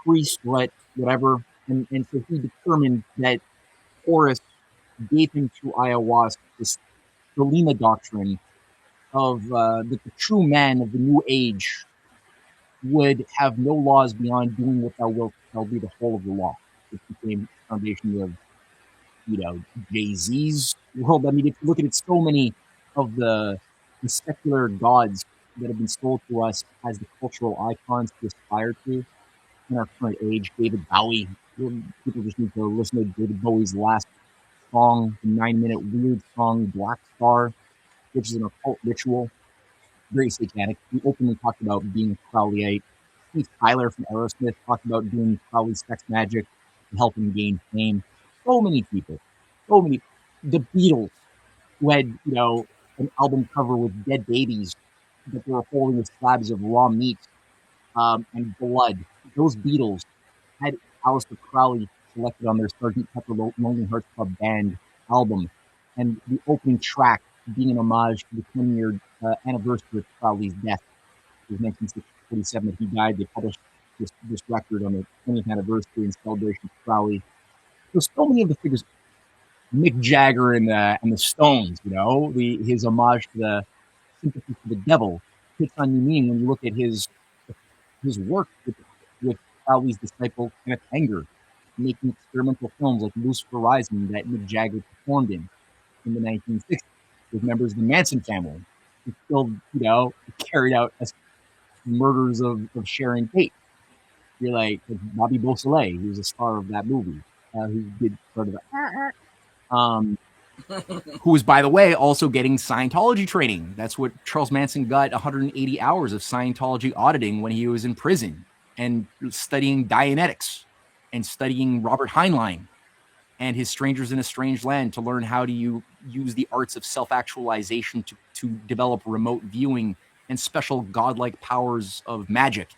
priest, whatever. And so he determined that Horus gave him to ayahuasca this Selima doctrine of that the true man of the new age would have no laws beyond doing what thou wilt shall be the whole of the law. It became the foundation of, Jay-Z's world. I mean, if you look at it, so many of the secular gods that have been sold to us as the cultural icons to aspire to in our current age. David Bowie. People just need to listen to David Bowie's last song, the 9-minute weird song, Black Star, which is an occult ritual, very satanic. He openly talked about being a Crowleyite. Steve Tyler from Aerosmith talked about doing Crowley sex magic to help him gain fame. So many people. So many. The Beatles, who had, an album cover with dead babies that they were holding with slabs of raw meat and blood. Those Beatles had Aleister Crowley selected on their Sgt. Pepper Lonely Hearts Club Band album, and the opening track being an homage to the 20-year anniversary of Crowley's death. It was 1947 that he died. They published this record on the 20th anniversary in celebration of Crowley. There's so many of the figures, Mick Jagger and the Stones, his homage to the sympathy for the devil takes on new meaning when you look at his work with Crowley's disciple Kenneth Anger, making experimental films like Lucifer Rising that Mick Jagger performed in the 1960s with members of the Manson family, who still, carried out murders of Sharon Tate. You're like Bobby Beausoleil, who was a star of that movie, who did sort of who was, by the way, also getting Scientology training. That's what Charles Manson got 180 hours of Scientology auditing when he was in prison and studying Dianetics and studying Robert Heinlein and his Strangers in a Strange Land to learn how to use the arts of self-actualization to develop remote viewing and special godlike powers of magic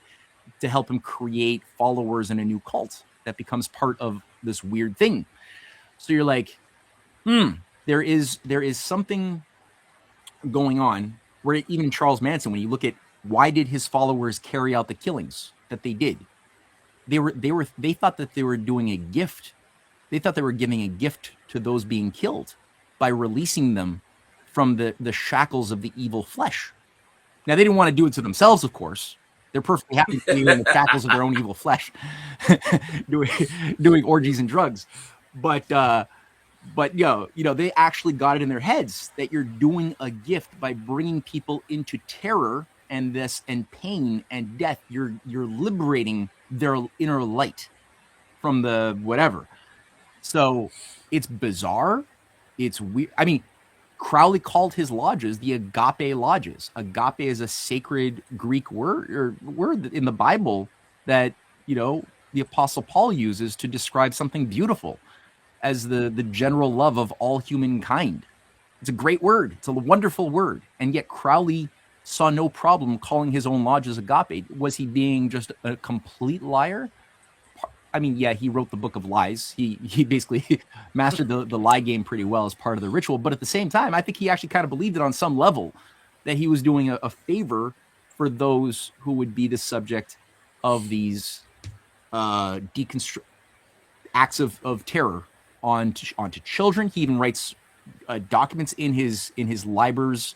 to help him create followers in a new cult that becomes part of this weird thing. So you're like, there is something going on where even Charles Manson, when you look at why did his followers carry out the killings that they did, they thought that they were doing a gift. They thought they were giving a gift to those being killed by releasing them from the shackles of the evil flesh. Now, they didn't want to do it to themselves, of course. They're perfectly happy to be in the shackles of their own evil flesh, doing orgies and drugs. But they actually got it in their heads that you're doing a gift by bringing people into terror and pain and death. You're liberating their inner light from the whatever. So it's bizarre. It's weird. I mean, Crowley called his lodges the agape lodges. Agape is a sacred Greek word in the Bible that, the Apostle Paul uses to describe something beautiful as the general love of all humankind. It's a great word. It's a wonderful word. And yet Crowley saw no problem calling his own lodges agape. Was he being just a complete liar? I mean, yeah, he wrote the Book of Lies. He basically mastered the lie game pretty well as part of the ritual. But at the same time, I think he actually kind of believed it on some level that he was doing a favor for those who would be the subject of these acts of terror onto children. He even writes documents in his libers,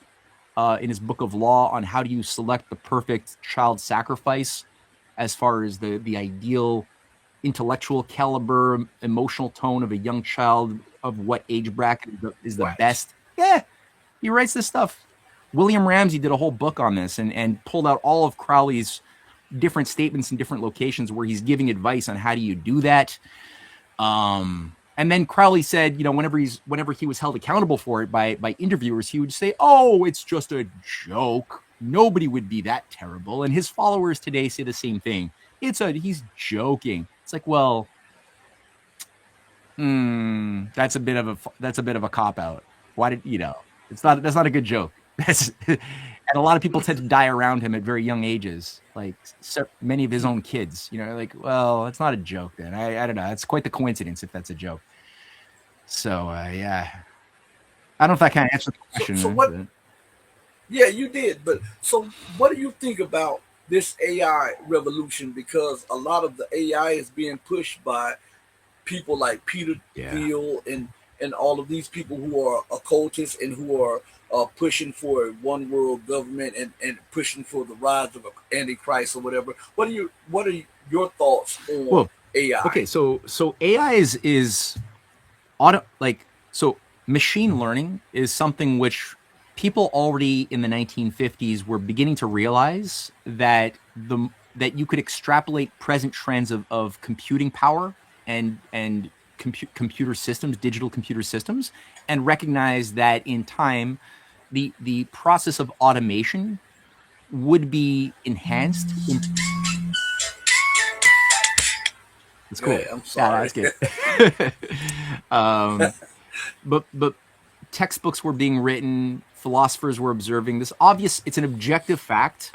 in his book of law, on how do you select the perfect child sacrifice, as far as the ideal intellectual caliber, emotional tone of a young child, of what age bracket is the best. Yeah, he writes this stuff. William Ramsey did a whole book on this and pulled out all of Crowley's different statements in different locations where he's giving advice on how do you do that. And then Crowley said, you know, whenever he was held accountable for it by interviewers, he would say, "Oh, it's just a joke. Nobody would be that terrible." And his followers today say the same thing. He's joking. It's like, well, that's a bit of a cop out. Why did that's not a good joke. And a lot of people tend to die around him at very young ages, like so many of his own kids. You know, like, well, it's not a joke then. I don't know. It's quite the coincidence if that's a joke. So yeah, I don't know if that kind of answers the question.
So what? Yeah, you did. But so, what do you think about this AI revolution? Because a lot of the AI is being pushed by people like Peter Thiel and all of these people who are occultists and who are pushing for a one world government and pushing for the rise of Antichrist or whatever. What are your thoughts on AI?
Okay, so AI is machine learning is something which people already in the 1950s were beginning to realize that you could extrapolate present trends of computing power and computer systems, digital computer systems, and recognize that in time the process of automation would be enhanced. It's cool.
I'm sorry.
Yeah, that's good. But textbooks were being written, philosophers were observing this. It's an objective fact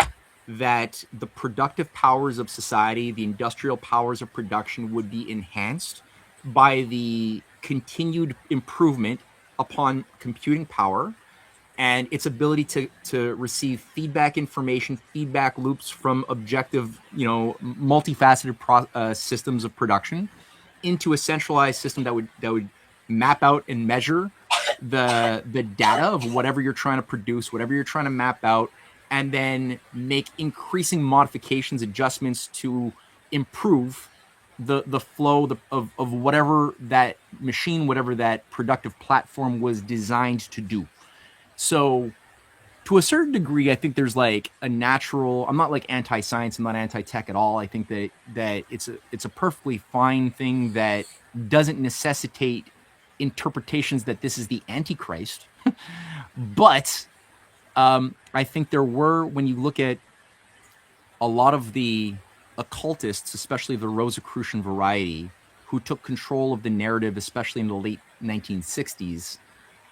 that the productive powers of society, the industrial powers of production, would be enhanced by the continued improvement upon computing power and its ability to receive feedback information, feedback loops from objective, multifaceted systems of production into a centralized system that would map out and measure the data of whatever you're trying to produce, whatever you're trying to map out, and then make increasing modifications, adjustments to improve the flow of whatever that machine, whatever that productive platform was designed to do. So to a certain degree, I think there's like a natural, I'm not like anti-science, I'm not anti-tech at all. I think that it's a perfectly fine thing that doesn't necessitate interpretations that this is the Antichrist. But I think there were, when you look at a lot of the occultists, especially the Rosicrucian variety, who took control of the narrative, especially in the late 1960s,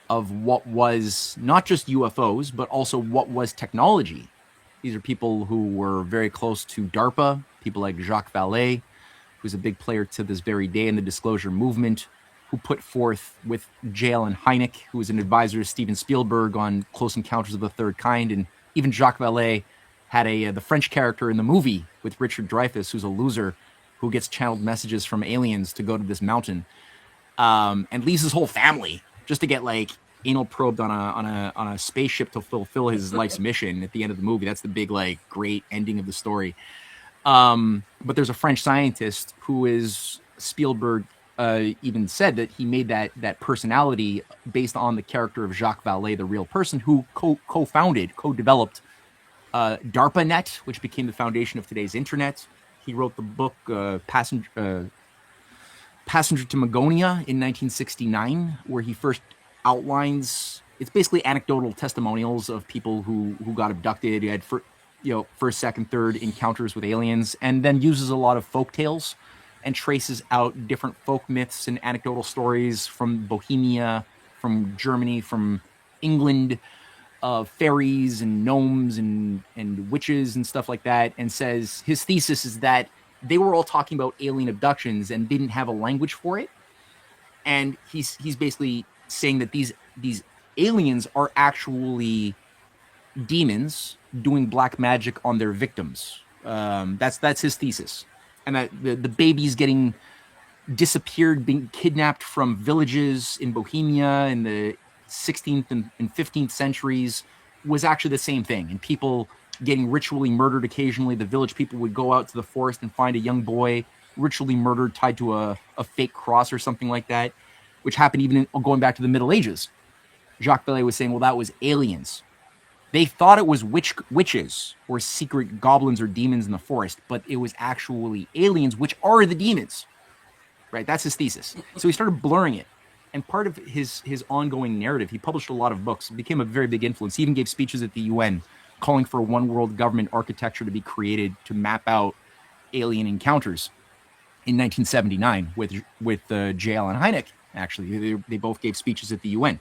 of what was not just UFOs, but also what was technology. These are people who were very close to DARPA, people like Jacques Vallée, who's a big player to this very day in the disclosure movement, who put forth with J. Allen Hynek, who was an advisor to Steven Spielberg on Close Encounters of the Third Kind. And even Jacques Vallée had the French character in the movie with Richard Dreyfuss, who's a loser, who gets channeled messages from aliens to go to this mountain, and leaves his whole family just to get like anal probed on a spaceship to fulfill his life's mission at the end of the movie. That's the big, like, great ending of the story. But there's a French scientist who is Spielberg even said that he made that personality based on the character of Jacques Vallée, the real person, who co-developed DARPANet, which became the foundation of today's internet. He wrote the book Passenger to Magonia in 1969, where he first outlines, it's basically anecdotal testimonials of people who got abducted, who had first, second, third encounters with aliens, and then uses a lot of folk tales and traces out different folk myths and anecdotal stories from Bohemia, from Germany, from England, fairies and gnomes and witches and stuff like that, and says his thesis is that they were all talking about alien abductions and didn't have a language for it. And he's basically saying that these aliens are actually demons doing black magic on their victims. That's his thesis. And that the babies getting disappeared, being kidnapped from villages in Bohemia in the 16th and 15th centuries was actually the same thing. And people getting ritually murdered occasionally. The village people would go out to the forest and find a young boy ritually murdered, tied to a fake cross or something like that, which happened even going back to the Middle Ages. Jacques Vallée was saying, well, that was aliens. They thought it was witches or secret goblins or demons in the forest, but it was actually aliens, which are the demons. Right? That's his thesis. So he started blurring it. And part of his ongoing narrative, he published a lot of books, became a very big influence. He even gave speeches at the UN calling for a one world government architecture to be created to map out alien encounters in 1979 with J. Allen Hynek. Actually, they both gave speeches at the UN.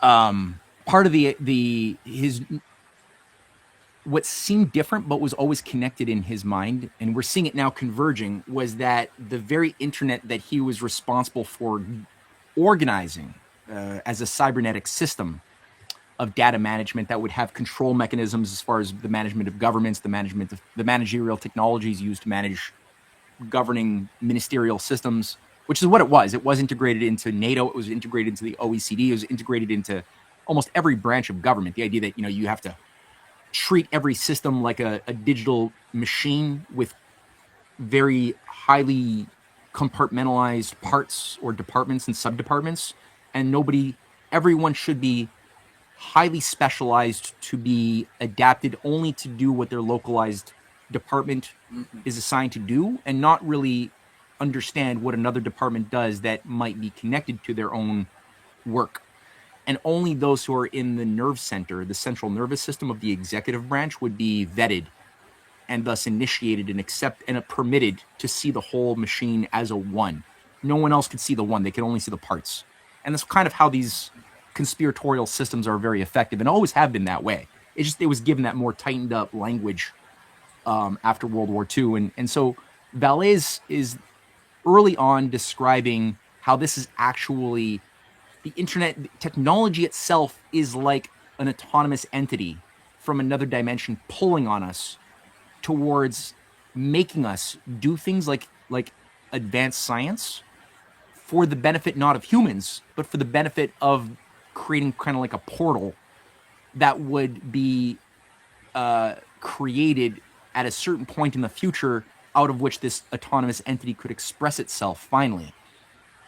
Part of his what seemed different but was always connected in his mind, and we're seeing it now converging, was that the very internet that he was responsible for organizing as a cybernetic system of data management that would have control mechanisms as far as the management of governments, the management of the managerial technologies used to manage governing ministerial systems, which is what it was. It was integrated into NATO. It was integrated into the OECD. It was integrated into almost every branch of government. The idea that, you have to treat every system like a digital machine with very highly compartmentalized parts or departments and subdepartments, and everyone should be highly specialized to be adapted only to do what their localized department is assigned to do, and not really understand what another department does that might be connected to their own work. And only those who are in the nerve center, the central nervous system of the executive branch, would be vetted and thus initiated and permitted to see the whole machine as a one. No one else could see the one. They could only see the parts. And that's kind of how these conspiratorial systems are very effective and always have been that way. It was given that more tightened up language after World War II. And so Vallée is early on describing how this is actually the internet. Technology itself is like an autonomous entity from another dimension pulling on us towards making us do things like advanced science for the benefit not of humans, but for the benefit of creating kind of like a portal that would be created at a certain point in the future, out of which this autonomous entity could express itself finally,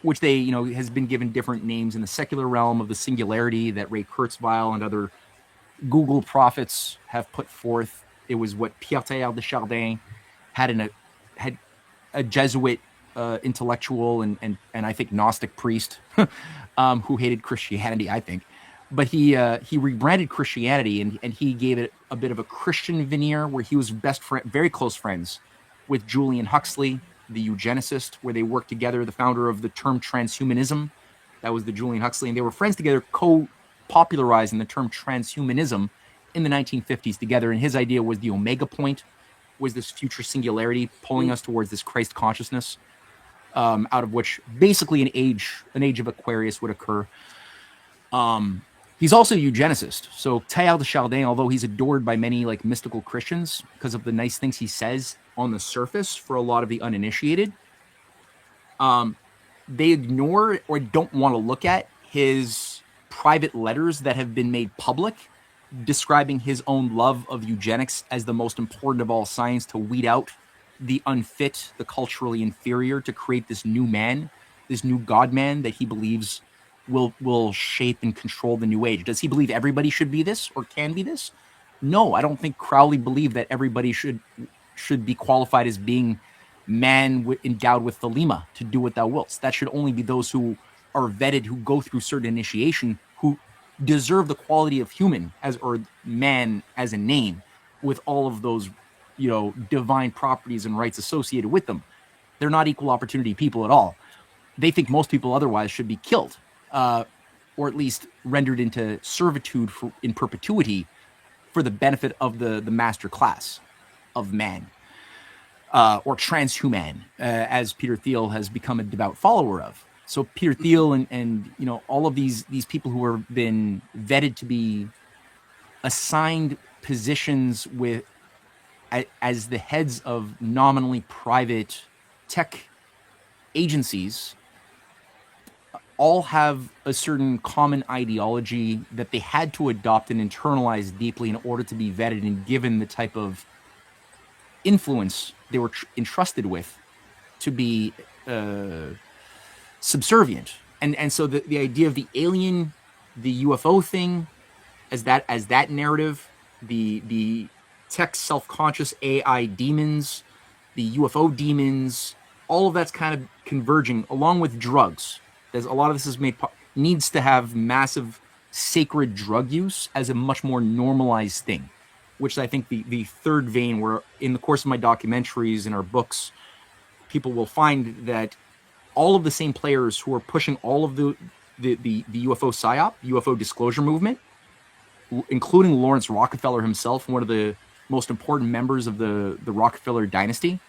which has been given different names in the secular realm of the singularity that Ray Kurzweil and other Google prophets have put forth. It was what Pierre Teilhard de Chardin had a Jesuit intellectual and I think Gnostic priest who hated Christianity, I think. But he rebranded Christianity and he gave it a bit of a Christian veneer, where he was very close friends with Julian Huxley, the eugenicist, where they worked together, the founder of the term transhumanism. That was the Julian Huxley. And they were friends together, co-popularizing the term transhumanism in the 1950s together. And his idea was the omega point, was this future singularity pulling us towards this Christ consciousness, out of which basically an age of Aquarius would occur. He's also a eugenicist. So Teilhard de Chardin, although he's adored by many like mystical Christians because of the nice things he says on the surface for a lot of the uninitiated, they ignore or don't want to look at his private letters that have been made public, describing his own love of eugenics as the most important of all science, to weed out the unfit, the culturally inferior, to create this new man, this new God man that he believes will shape and control the new age. Does he believe everybody should be this or can be this? No, I don't think Crowley believed that everybody should be qualified as being man endowed with thelema to do what thou wilt. That should only be those who are vetted, who go through certain initiation, who deserve the quality of human or man as a name, with all of those, divine properties and rights associated with them. They're not equal opportunity people at all. They think most people otherwise should be killed, or at least rendered into servitude in perpetuity for the benefit of the master class of man, or transhuman, as Peter Thiel has become a devout follower of. So Peter Thiel and all of these people who have been vetted to be assigned positions as the heads of nominally private tech agencies all have a certain common ideology that they had to adopt and internalize deeply in order to be vetted and given the type of influence they were entrusted with to be subservient. And so the idea of the alien, the UFO thing, as that narrative, the tech self-conscious AI demons, the UFO demons, all of that's kind of converging along with drugs. There's a lot of this is needs to have massive sacred drug use as a much more normalized thing, which I think the third vein, where in the course of my documentaries and our books, people will find that all of the same players who are pushing all of the UFO psyop, UFO disclosure movement, including Lawrence Rockefeller himself, one of the most important members of the Rockefeller dynasty,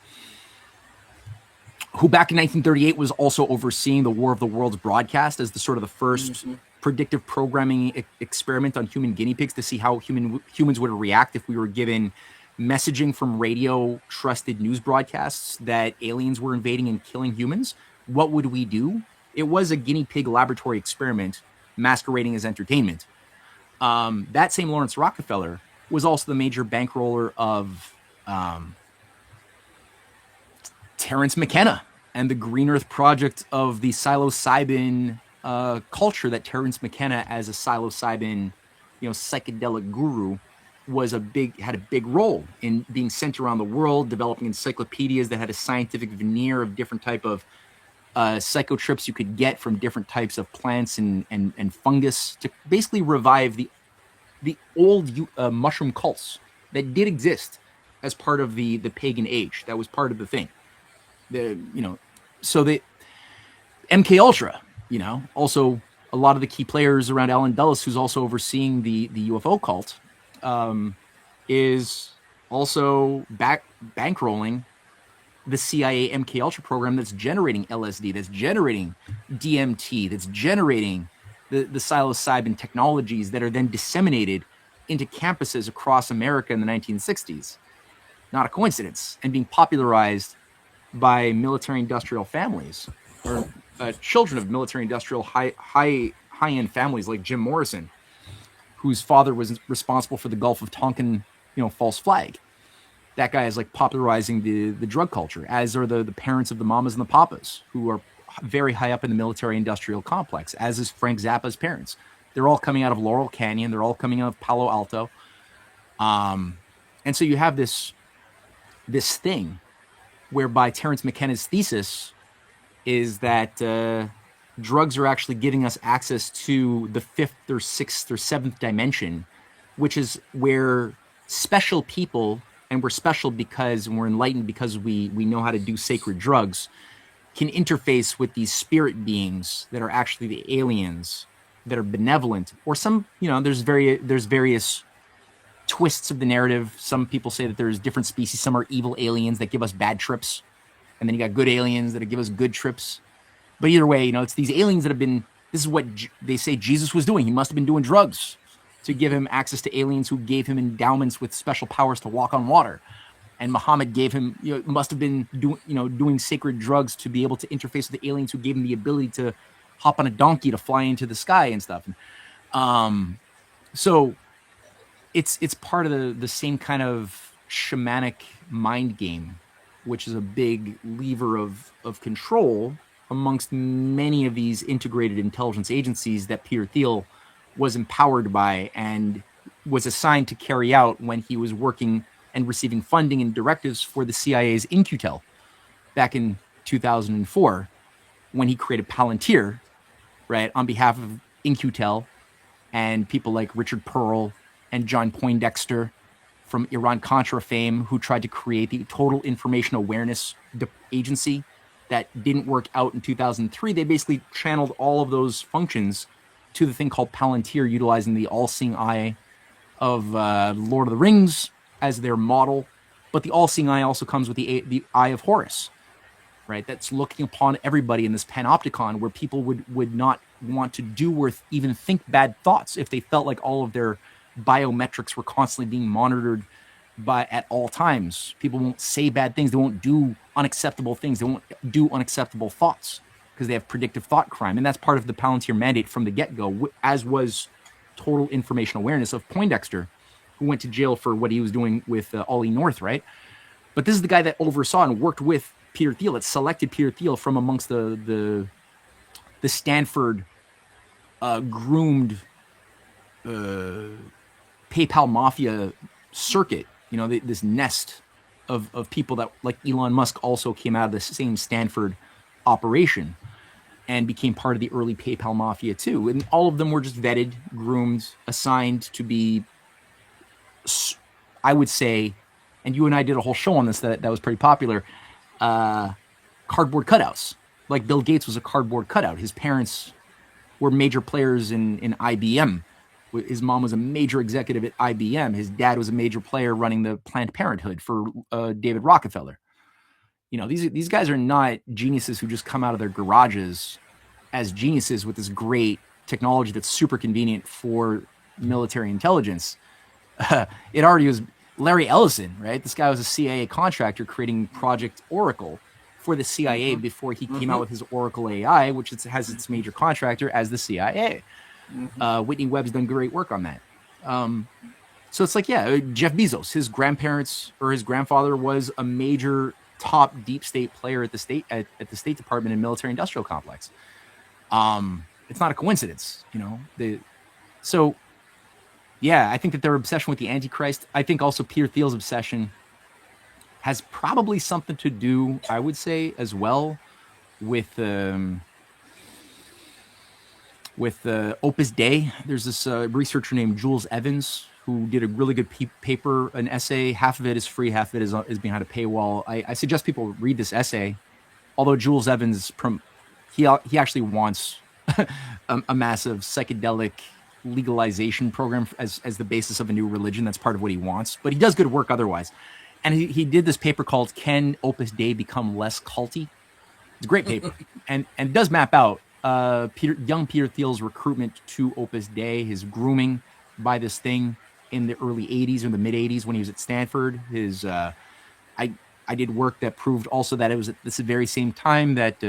who back in 1938 was also overseeing the War of the Worlds broadcast as the sort of the first predictive programming experiment on human guinea pigs to see how humans would react if we were given messaging from radio trusted news broadcasts that aliens were invading and killing humans. What would we do? It was a guinea pig laboratory experiment masquerading as entertainment. That same Lawrence Rockefeller was also the major bankroller of Terence McKenna and the Green Earth Project of the psilocybin culture that Terence McKenna, as a psilocybin, psychedelic guru, had a big role in being sent around the world, developing encyclopedias that had a scientific veneer of different type of psychotrips you could get from different types of plants and fungus to basically revive the old mushroom cults that did exist as part of the pagan age. That was part of the thing. So the MK Ultra, also a lot of the key players around Alan Dulles, who's also overseeing the UFO cult, is also bankrolling the CIA MK Ultra program that's generating LSD, that's generating DMT, that's generating the psilocybin technologies that are then disseminated into campuses across America in the 1960s. Not a coincidence, and being popularized by military-industrial families, or children of military-industrial high-end families like Jim Morrison, whose father was responsible for the Gulf of Tonkin, false flag. That guy is like popularizing the drug culture, as are the parents of the mamas and the papas, who are very high up in the military-industrial complex, as is Frank Zappa's parents. They're all coming out of Laurel Canyon. They're all coming out of Palo Alto. And so you have this thing whereby Terence McKenna's thesis is that drugs are actually giving us access to the fifth or sixth or seventh dimension, which is where special people, and we're special because we're enlightened because we know how to do sacred drugs, can interface with these spirit beings that are actually the aliens that are benevolent, or some, there's various twists of the narrative. Some people say that there's different species. Some are evil aliens that give us bad trips, and then you got good aliens that give us good trips. But either way, it's these aliens that have been. This is what they say Jesus was doing. He must have been doing drugs to give him access to aliens who gave him endowments with special powers to walk on water. And Muhammad gave him, must have been doing sacred drugs to be able to interface with the aliens who gave him the ability to hop on a donkey to fly into the sky and stuff. So it's part of the same kind of shamanic mind game, which is a big lever of control amongst many of these integrated intelligence agencies that Peter Thiel was empowered by and was assigned to carry out when he was working and receiving funding and directives for the CIA's In-Q-Tel back in 2004, when he created Palantir, right, on behalf of In-Q-Tel and people like Richard Pearl and John Poindexter from Iran-Contra fame, who tried to create the Total Information Awareness Agency that didn't work out in 2003. They basically channeled all of those functions to the thing called Palantir, utilizing the all-seeing eye of Lord of the Rings as their model. But the all-seeing eye also comes with the eye of Horus, right? That's looking upon everybody in this panopticon, where people would not want to do or even think bad thoughts if they felt like all of their biometrics were constantly being monitored but at all times, people won't say bad things. They won't do unacceptable things. They won't do unacceptable thoughts because they have predictive thought crime. And that's part of the Palantir mandate from the get-go, as was total information awareness of Poindexter, who went to jail for what he was doing with Ollie North, right? But this is the guy that oversaw and worked with Peter Thiel. It selected Peter Thiel from amongst the Stanford groomed PayPal mafia circuit. You know, this nest of people that, like Elon Musk, also came out of the same Stanford operation and became part of the early PayPal mafia too. And all of them were just vetted, groomed, assigned to be, I would say, and you and I did a whole show on this that was pretty popular, cardboard cutouts. Like Bill Gates was a cardboard cutout. His parents were major players in IBM. His mom was a major executive at IBM. His dad was a major player running the Planned Parenthood for David Rockefeller. You know, these guys are not geniuses who just come out of their garages as geniuses with this great technology that's super convenient for military intelligence. It already was Larry Ellison, right? This guy was a CIA contractor creating Project Oracle for the CIA before he came out with his Oracle AI, which has its major contractor as the CIA. Whitney Webb's done great work on that. So it's like, yeah, Jeff Bezos, his grandparents or his grandfather was a major top deep state player at the State Department and military industrial complex. It's not a coincidence, you know. So yeah, I think that their obsession with the Antichrist, I think also Peter Thiel's obsession has probably something to do, I would say, as well with Opus Dei. There's this researcher named Jules Evans who did a really good paper, an essay. Half of it is free, half of it is behind a paywall. I suggest people read this essay, although Jules Evans, he actually wants a massive psychedelic legalization program as the basis of a new religion. That's part of what he wants, but he does good work otherwise. And he did this paper called "Can Opus Dei Become Less Culty?" It's a great paper, and it does map out young Peter Thiel's recruitment to Opus Dei, his grooming by this thing in the early 80s or the mid 80s when he was at Stanford. His I did work that proved also that it was at this very same time that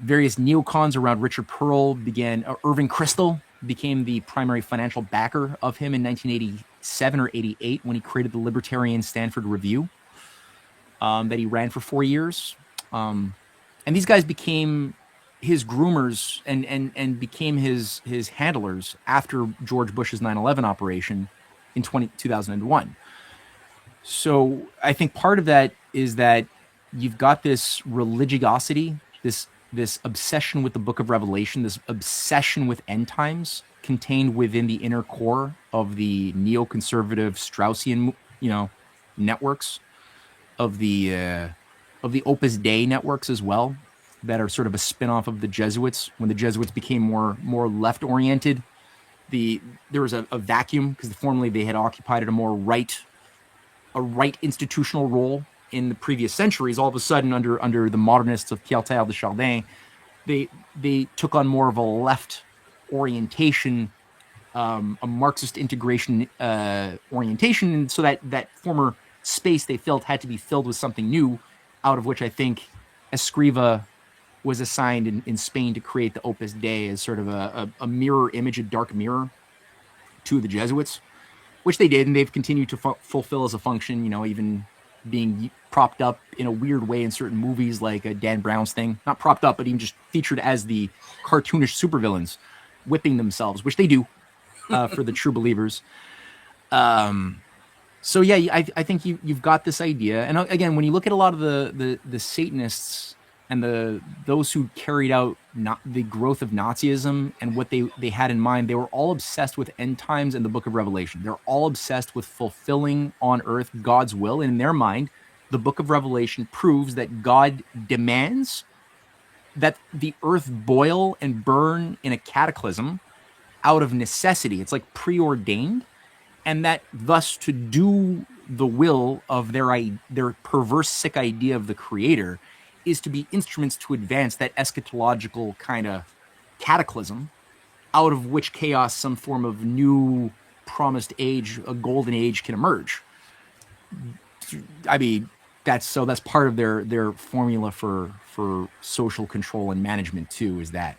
various neocons around Richard Pearl began. Irving Kristol became the primary financial backer of him in 1987 or 88 when he created the Libertarian Stanford Review that he ran for 4 years. And these guys became his groomers and became his handlers after George Bush's 9/11 operation in 2001. So I think part of that is that you've got this religiosity, this obsession with the Book of Revelation, this obsession with end times contained within the inner core of the neoconservative Straussian, networks of the Opus Dei networks as well, that are sort of a spin-off of the Jesuits. When the Jesuits became more left-oriented, there was a vacuum because formerly they had occupied a more right institutional role in the previous centuries. All of a sudden, under the modernists of Pierre Teilhard de Chardin, they took on more of a left orientation, a Marxist integration orientation, and so that former space they felt had to be filled with something new, out of which I think Escriva was assigned in Spain to create the Opus Dei as sort of a mirror image, a dark mirror to the Jesuits, which they did, and they've continued to fulfill as a function, even being propped up in a weird way in certain movies like Dan Brown's thing. Not propped up, but even just featured as the cartoonish supervillains whipping themselves, which they do for the true believers. So yeah, I think you've got this idea. And again, when you look at a lot of the Satanists and those who carried out the growth of Nazism and what they had in mind, they were all obsessed with end times and the Book of Revelation. They're all obsessed with fulfilling on earth God's will. And in their mind, the Book of Revelation proves that God demands that the earth boil and burn in a cataclysm out of necessity. It's like preordained. And that thus to do the will of their perverse, sick idea of the Creator is to be instruments to advance that eschatological kind of cataclysm, out of which chaos some form of new promised age, a golden age, can emerge. I mean, that's part of their formula for social control and management too, is that.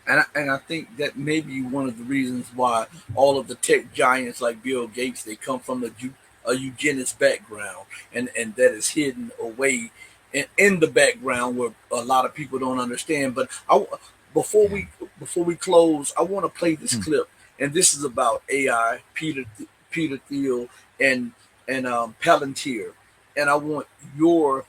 And I think that may be one of the reasons why all of the tech giants like Bill Gates, they come from a eugenics background, and that is hidden away in the background where a lot of people don't understand. But before we close, I want to play this clip, and this is about AI, Peter Thiel, and Palantir, and I want your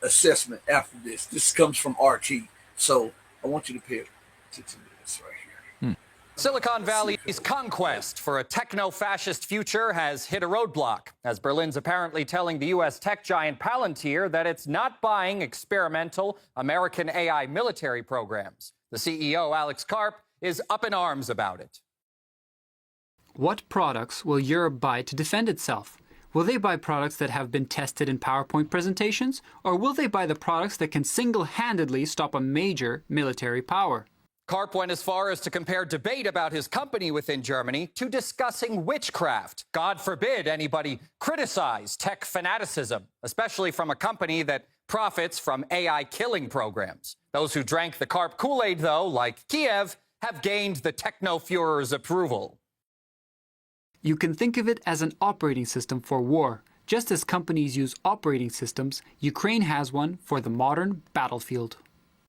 assessment after this. This comes from RT, so I want you to pay attention to this right here.
Silicon Valley's conquest for a techno-fascist future has hit a roadblock, as Berlin's apparently telling the U.S. tech giant Palantir that it's not buying experimental American AI military programs. The CEO, Alex Karp, is up in arms about it.
What products will Europe buy to defend itself? Will they buy products that have been tested in PowerPoint presentations, or will they buy the products that can single-handedly stop a major military power?
Karp went as far as to compare debate about his company within Germany to discussing witchcraft. God forbid anybody criticize tech fanaticism, especially from a company that profits from AI killing programs. Those who drank the Karp Kool-Aid, though, like Kiev, have gained the techno-Führer's approval.
You can think of it as an operating system for war. Just as companies use operating systems, Ukraine has one for the modern battlefield.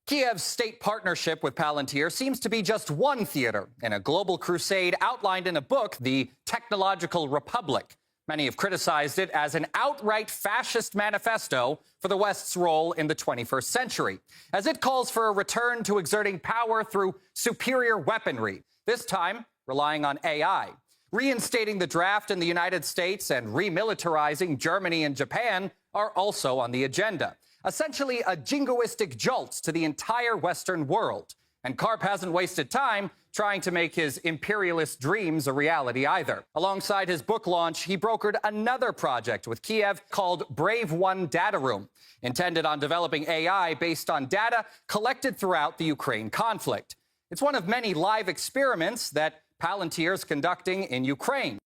Kiev's state partnership with Palantir seems to be just one theater in a global crusade outlined in a book, The Technological Republic. Many have criticized it as an outright fascist manifesto for the West's role in the 21st century, as it calls for a return to exerting power through superior weaponry, this time relying on AI. Reinstating the draft in the United States and remilitarizing Germany and Japan are also on the agenda. Essentially a jingoistic jolt to the entire Western world. And Karp hasn't wasted time trying to make his imperialist dreams a reality either. Alongside his book launch, he brokered another project with Kiev called Brave One Data Room, intended on developing AI based on data collected throughout the Ukraine conflict. It's one of many live experiments that Palantir is conducting in Ukraine.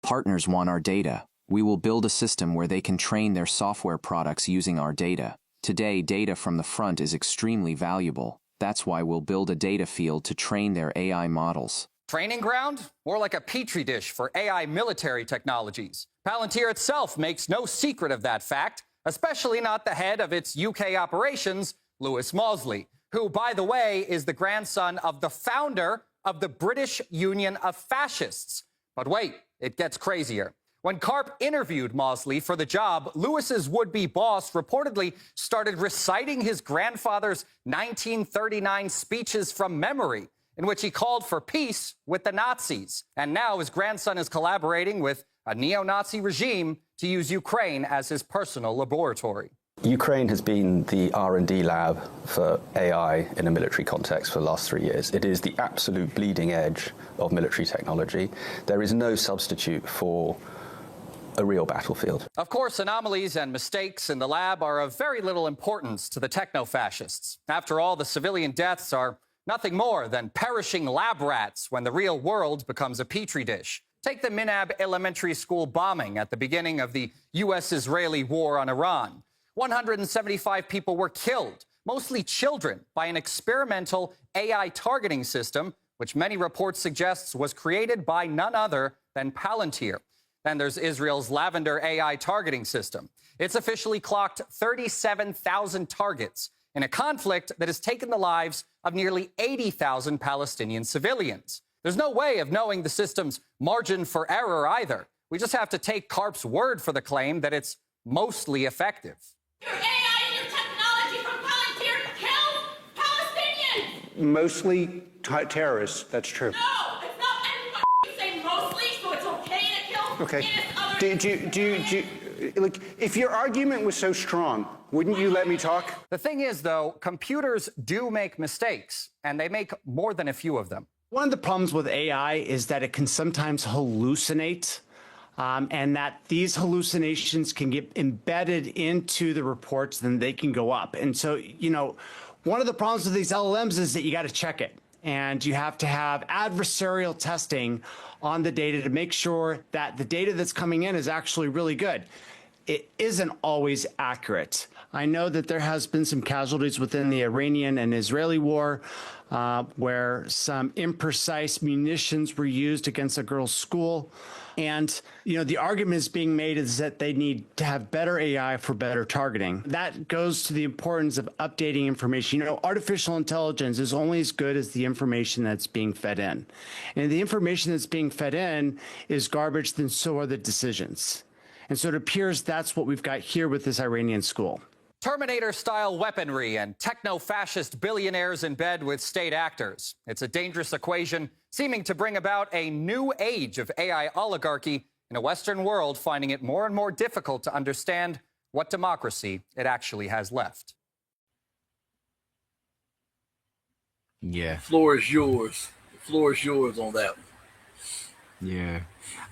Partners want our data. We will build a system where they can train their software products using our data. Today, data from the front is extremely valuable. That's why we'll build a data field to train their AI models.
Training ground? More like a petri dish for AI military technologies. Palantir itself makes no secret of that fact, especially not the head of its UK operations, Lewis Mausley, who, by the way, is the grandson of the founder of the British Union of Fascists. But wait, it gets crazier. When Karp interviewed Mausley for the job, Lewis's would-be boss reportedly started reciting his grandfather's 1939 speeches from memory, in which he called for peace with the Nazis. And now his grandson is collaborating with a neo-Nazi regime to use Ukraine as his personal laboratory.
Ukraine has been the R&D lab for AI in a military context for the last 3 years. It is the absolute bleeding edge of military technology. There is no substitute for a real battlefield.
Of course, anomalies and mistakes in the lab are of very little importance to the techno-fascists. After all, the civilian deaths are nothing more than perishing lab rats when the real world becomes a petri dish. Take the Minab Elementary School bombing at the beginning of the U.S.-Israeli war on Iran. 175 people were killed, mostly children, by an experimental AI targeting system, which many reports suggest was created by none other than Palantir. Then there's Israel's Lavender AI targeting system. It's officially clocked 37,000 targets in a conflict that has taken the lives of nearly 80,000 Palestinian civilians. There's no way of knowing the system's margin for error either. We just have to take Karp's word for the claim that it's mostly effective.
Your AI and your technology from Palantir kills Palestinians!
Mostly terrorists, that's true.
No, it's not. And you say mostly, so it's okay to kill
Okay.
innocent others.
Look, if your argument was so strong, wouldn't you let me talk?
The thing is, though, computers do make mistakes, and they make more than a few of them.
One of the problems with AI is that it can sometimes hallucinate, and that these hallucinations can get embedded into the reports, then they can go up. And so, you know, one of the problems with these LLMs is that you got to check it. And you have to have adversarial testing on the data to make sure that the data that's coming in is actually really good. It isn't always accurate. I know that there has been some casualties within the Iranian and Israeli war where some imprecise munitions were used against a girl's school. And, the argument is being made is that they need to have better AI for better targeting. That goes to the importance of updating information. Artificial intelligence is only as good as the information that's being fed in. And if the information that's being fed in is garbage, then so are the decisions. And so it appears that's what we've got here with this Iranian school.
Terminator-style weaponry and techno-fascist billionaires in bed with state actors. It's a dangerous equation seeming to bring about a new age of AI oligarchy in a Western world finding it more and more difficult to understand what democracy it actually has left.
Yeah.
Floor is yours. The floor is yours on that one.
Yeah.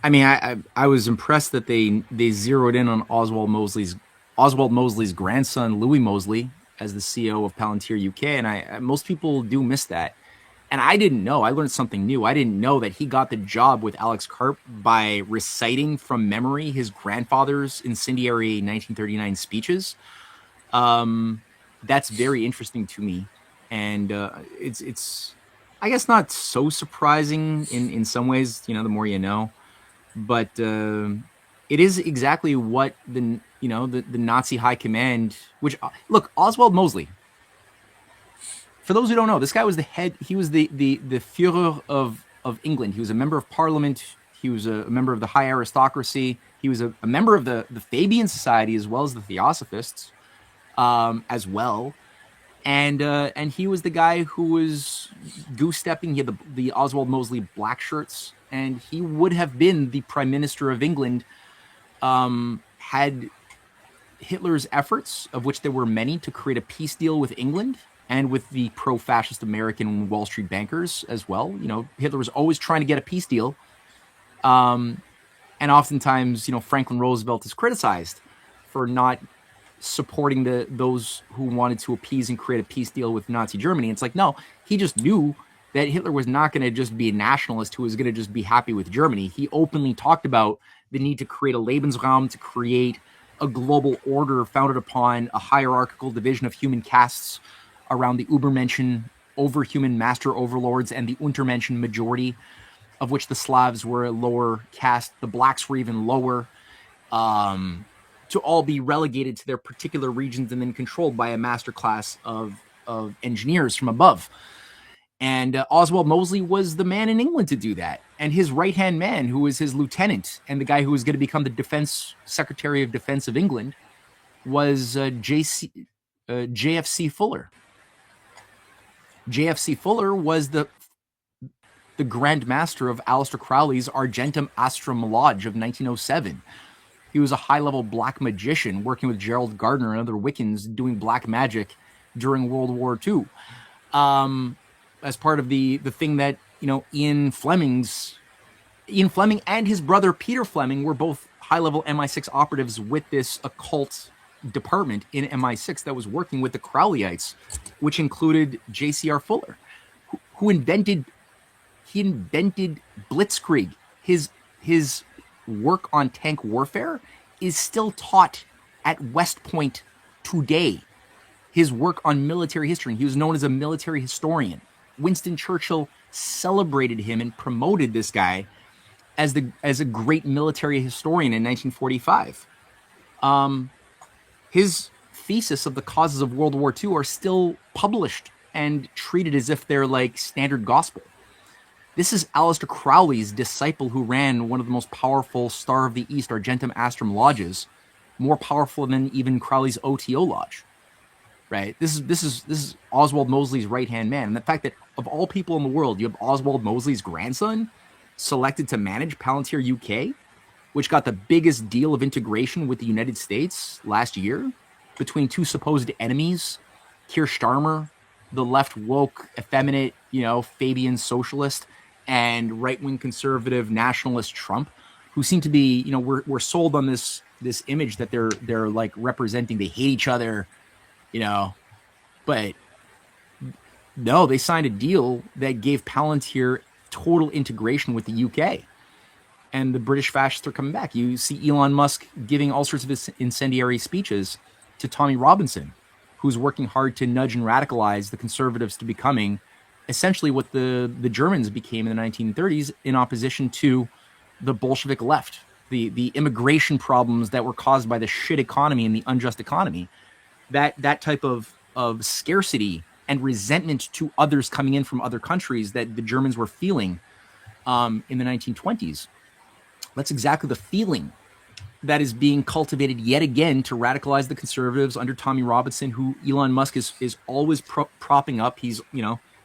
I mean, I was impressed that they zeroed in on Oswald Mosley's grandson, Louis Mosley, as the CEO of Palantir UK, and most people do miss that. And I didn't know. I learned something new. I didn't know that he got the job with Alex Karp by reciting from memory his grandfather's incendiary 1939 speeches. That's very interesting to me, and it's I guess not so surprising in some ways. The more you know, but it is exactly what the Nazi high command. Which look, Oswald Mosley. For those who don't know, this guy was the head. He was the Führer of England. He was a member of Parliament. He was a member of the high aristocracy. He was a member of the Fabian Society as well as the Theosophists, as well. And he was the guy who was goose-stepping. He had the Oswald Mosley black shirts, and he would have been the Prime Minister of England had Hitler's efforts, of which there were many, to create a peace deal with England and with the pro-fascist American Wall Street bankers as well. Hitler was always trying to get a peace deal. And oftentimes, Franklin Roosevelt is criticized for not supporting those who wanted to appease and create a peace deal with Nazi Germany. It's like, no, he just knew that Hitler was not going to just be a nationalist who was going to just be happy with Germany. He openly talked about the need to create a Lebensraum, to create a global order founded upon a hierarchical division of human castes around the Übermenschen, overhuman master overlords, and the Untermenschen majority, of which the Slavs were a lower caste. The blacks were even lower, to all be relegated to their particular regions and then controlled by a master class of engineers from above. And Oswald Mosley was the man in England to do that. And his right-hand man, who was his lieutenant and the guy who was going to become the Secretary of Defense of England, was JFC Fuller. JFC Fuller was the Grand Master of Aleister Crowley's Argentum Astrum Lodge of 1907. He was a high-level black magician working with Gerald Gardner and other Wiccans doing black magic during World War II. As part of the thing that, Ian Fleming and his brother Peter Fleming were both high-level MI6 operatives with this occult department in MI6 that was working with the Crowleyites, which included J.C.R. Fuller, who invented Blitzkrieg. His work on tank warfare is still taught at West Point today. His work on military history, he was known as a military historian. Winston Churchill celebrated him and promoted this guy as a great military historian in 1945. His thesis of the causes of World War II are still published and treated as if they're like standard gospel. This is Aleister Crowley's disciple who ran one of the most powerful Star of the East Argentum Astrum lodges, more powerful than even Crowley's OTO lodge. Right? This is Oswald Mosley's right-hand man. And the fact that of all people in the world, you have Oswald Mosley's grandson selected to manage Palantir UK, which got the biggest deal of integration with the United States last year between two supposed enemies, Keir Starmer, the left woke, effeminate, Fabian socialist, and right-wing conservative nationalist Trump, who seem to be, we're sold on this image that they're like representing, they hate each other, but No, they signed a deal that gave Palantir total integration with the UK. And the British fascists are coming back. You see Elon Musk giving all sorts of incendiary speeches to Tommy Robinson, who's working hard to nudge and radicalize the conservatives to becoming essentially what the Germans became in the 1930s in opposition to the Bolshevik left. The immigration problems that were caused by the shit economy and the unjust economy, that type of scarcity and resentment to others coming in from other countries that the Germans were feeling in the 1920s. That's exactly the feeling that is being cultivated yet again to radicalize the conservatives under Tommy Robinson, who Elon Musk is always propping up. He's,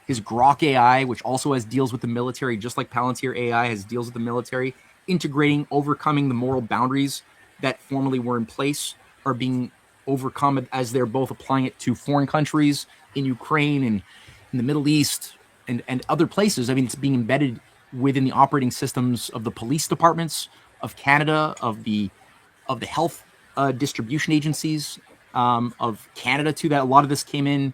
his Grok AI, which also has deals with the military, just like Palantir AI has deals with the military, integrating, overcoming the moral boundaries that formerly were in place are being overcome as they're both applying it to foreign countries in Ukraine and in the Middle East and other places. I mean, it's being embedded within the operating systems of the police departments of Canada, of the health distribution agencies of Canada too. That a lot of this came in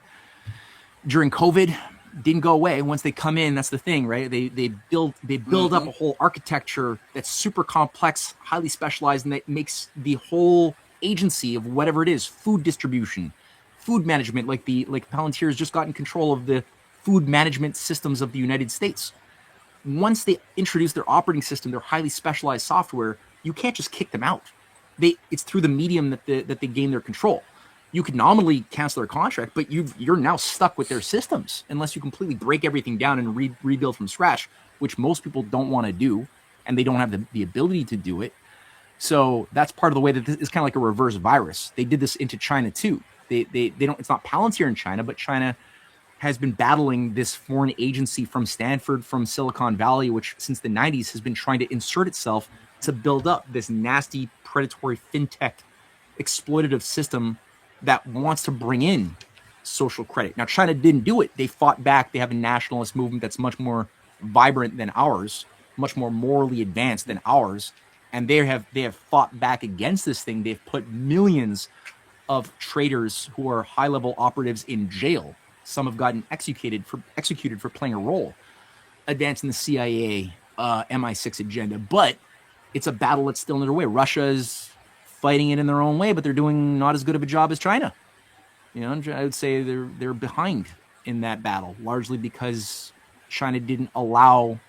during COVID, didn't go away. Once they come in, that's the thing, right? They build up a whole architecture that's super complex, highly specialized, and that makes the whole agency of whatever it is, food distribution, food management, like Palantir has just gotten control of the food management systems of the United States. Once they introduce their operating system, their highly specialized software, you can't just kick them out. It's through the medium that they gain their control. You could nominally cancel their contract, but you're now stuck with their systems unless you completely break everything down and rebuild from scratch, which most people don't want to do, and they don't have the ability to do it. So that's part of the way that this is kind of like a reverse virus. They did this into China too. They don't. It's not Palantir in China, but China has been battling this foreign agency from Stanford, from Silicon Valley, which since the 90s has been trying to insert itself to build up this nasty, predatory fintech exploitative system that wants to bring in social credit. Now, China didn't do it. They fought back. They have a nationalist movement that's much more vibrant than ours, much more morally advanced than ours. And they have fought back against this thing. They've put millions of traitors who are high-level operatives in jail. Some have gotten executed for playing a role, advancing the CIA MI6 agenda. But it's a battle that's still underway. Russia is fighting it in their own way, but they're doing not as good of a job as China. I would say they're behind in that battle, largely because China didn't allow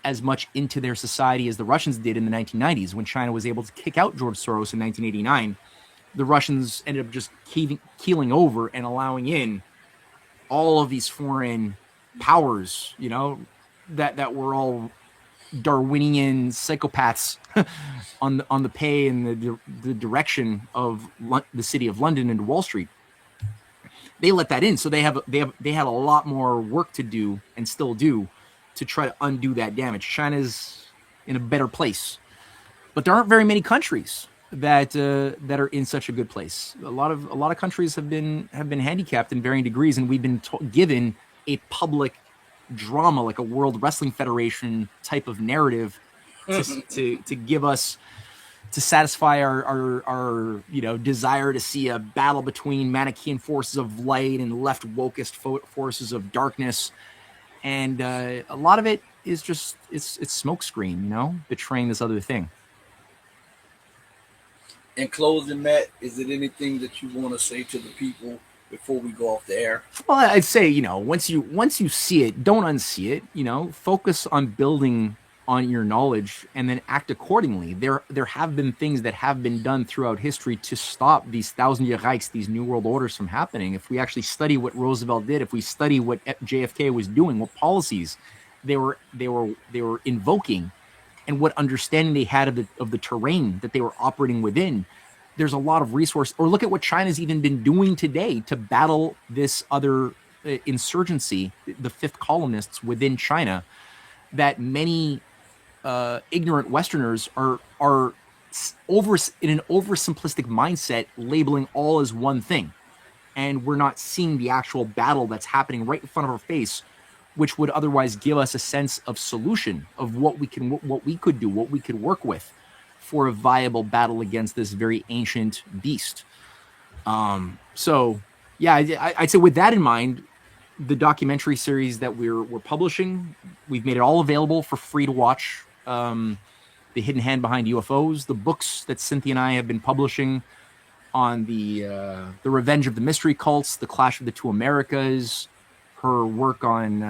as much into their society as the Russians did in the 1990s. When China was able to kick out George Soros in 1989, the Russians ended up just keeling over and allowing in all of these foreign powers, that were all Darwinian psychopaths on the pay and the direction of the city of London and Wall Street. They let that in, so they had a lot more work to do and still do to try to undo that damage. China's in a better place, but there aren't very many countries that are in such a good place. A lot of countries have been handicapped in varying degrees, and we've been given a public drama like a World Wrestling Federation type of narrative to give us, to satisfy our desire to see a battle between Manichaean forces of light and left wokist forces of darkness. And a lot of it is just it's smokescreen, betraying this other thing.
In closing, Matt, is it anything that you want to say to the people before we go off the air?
Well, I'd say, once you see it, don't unsee it. Focus on building on your knowledge and then act accordingly. There have been things that have been done throughout history to stop these Thousand-Year Reichs, these New World Orders from happening. If we actually study what Roosevelt did, if we study what JFK was doing, what policies they were invoking, and what understanding they had of the terrain that they were operating within, there's a lot of resource. Or look at what China's even been doing today to battle this other insurgency, the fifth columnists within China, that many ignorant Westerners are in an oversimplistic mindset, labeling all as one thing. And we're not seeing the actual battle that's happening right in front of our face, which would otherwise give us a sense of solution of what we could do, what we could work with for a viable battle against this very ancient beast. So yeah, I'd say with that in mind, the documentary series that we're publishing. We've made it all available for free to watch. The Hidden Hand Behind UFOs, the books that Cynthia and I have been publishing on the Revenge of the Mystery Cults, the Clash of the Two Americas, her work on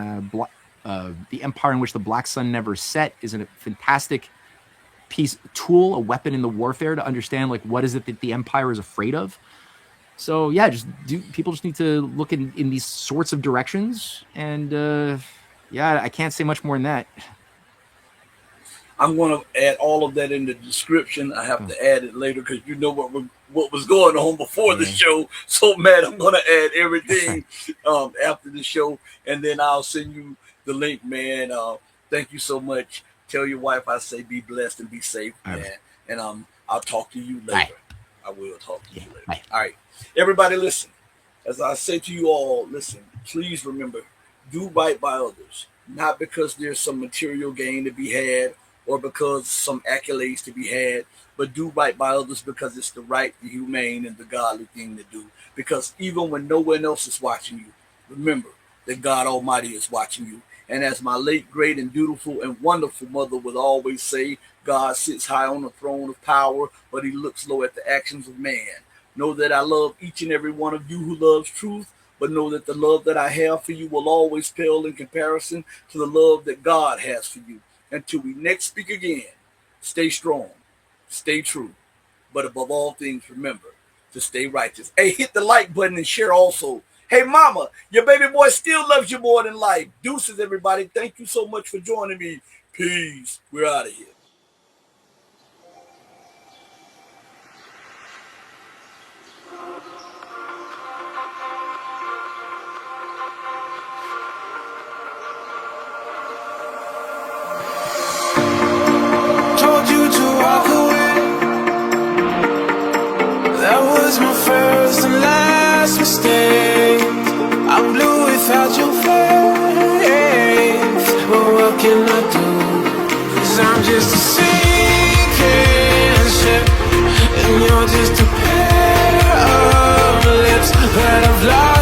the Empire in Which the Black Sun Never Set is a fantastic tool, a weapon in the warfare to understand like what is it that the Empire is afraid of. So yeah, people just need to look in these sorts of directions, and yeah, I can't say much more than that.
I'm going to add all of that in the description. I have to add it later because you know what was going on before the show. So, Matt, I'm going to add everything after the show, and then I'll send you the link, man. Thank you so much. Tell your wife I say be blessed and be safe, man. And I'll talk to you later.
Bye.
I will talk to you later.
Bye.
All right. Everybody listen. As I say to you all, listen, please remember, do right by others. Not because there's some material gain to be had or because some accolades to be had, but do right by others because it's the right, the humane, and the godly thing to do. Because even when no one else is watching you, remember that God Almighty is watching you. And as my late, great, and beautiful and wonderful mother would always say, God sits high on the throne of power, but he looks low at the actions of man. Know that I love each and every one of you who loves truth, but know that the love that I have for you will always pale in comparison to the love that God has for you. Until we next speak again, stay strong, stay true, but above all things, remember to stay righteous. Hey, hit the like button and share also. Hey, mama, your baby boy still loves you more than life. Deuces, everybody. Thank you so much for joining me. Peace. We're out of here.
Told you to walk away. That was my first and last mistake. I'm blue without your face. But what can I do? 'Cause I'm just a sinking ship, and you're just a pair of lips that I've lost.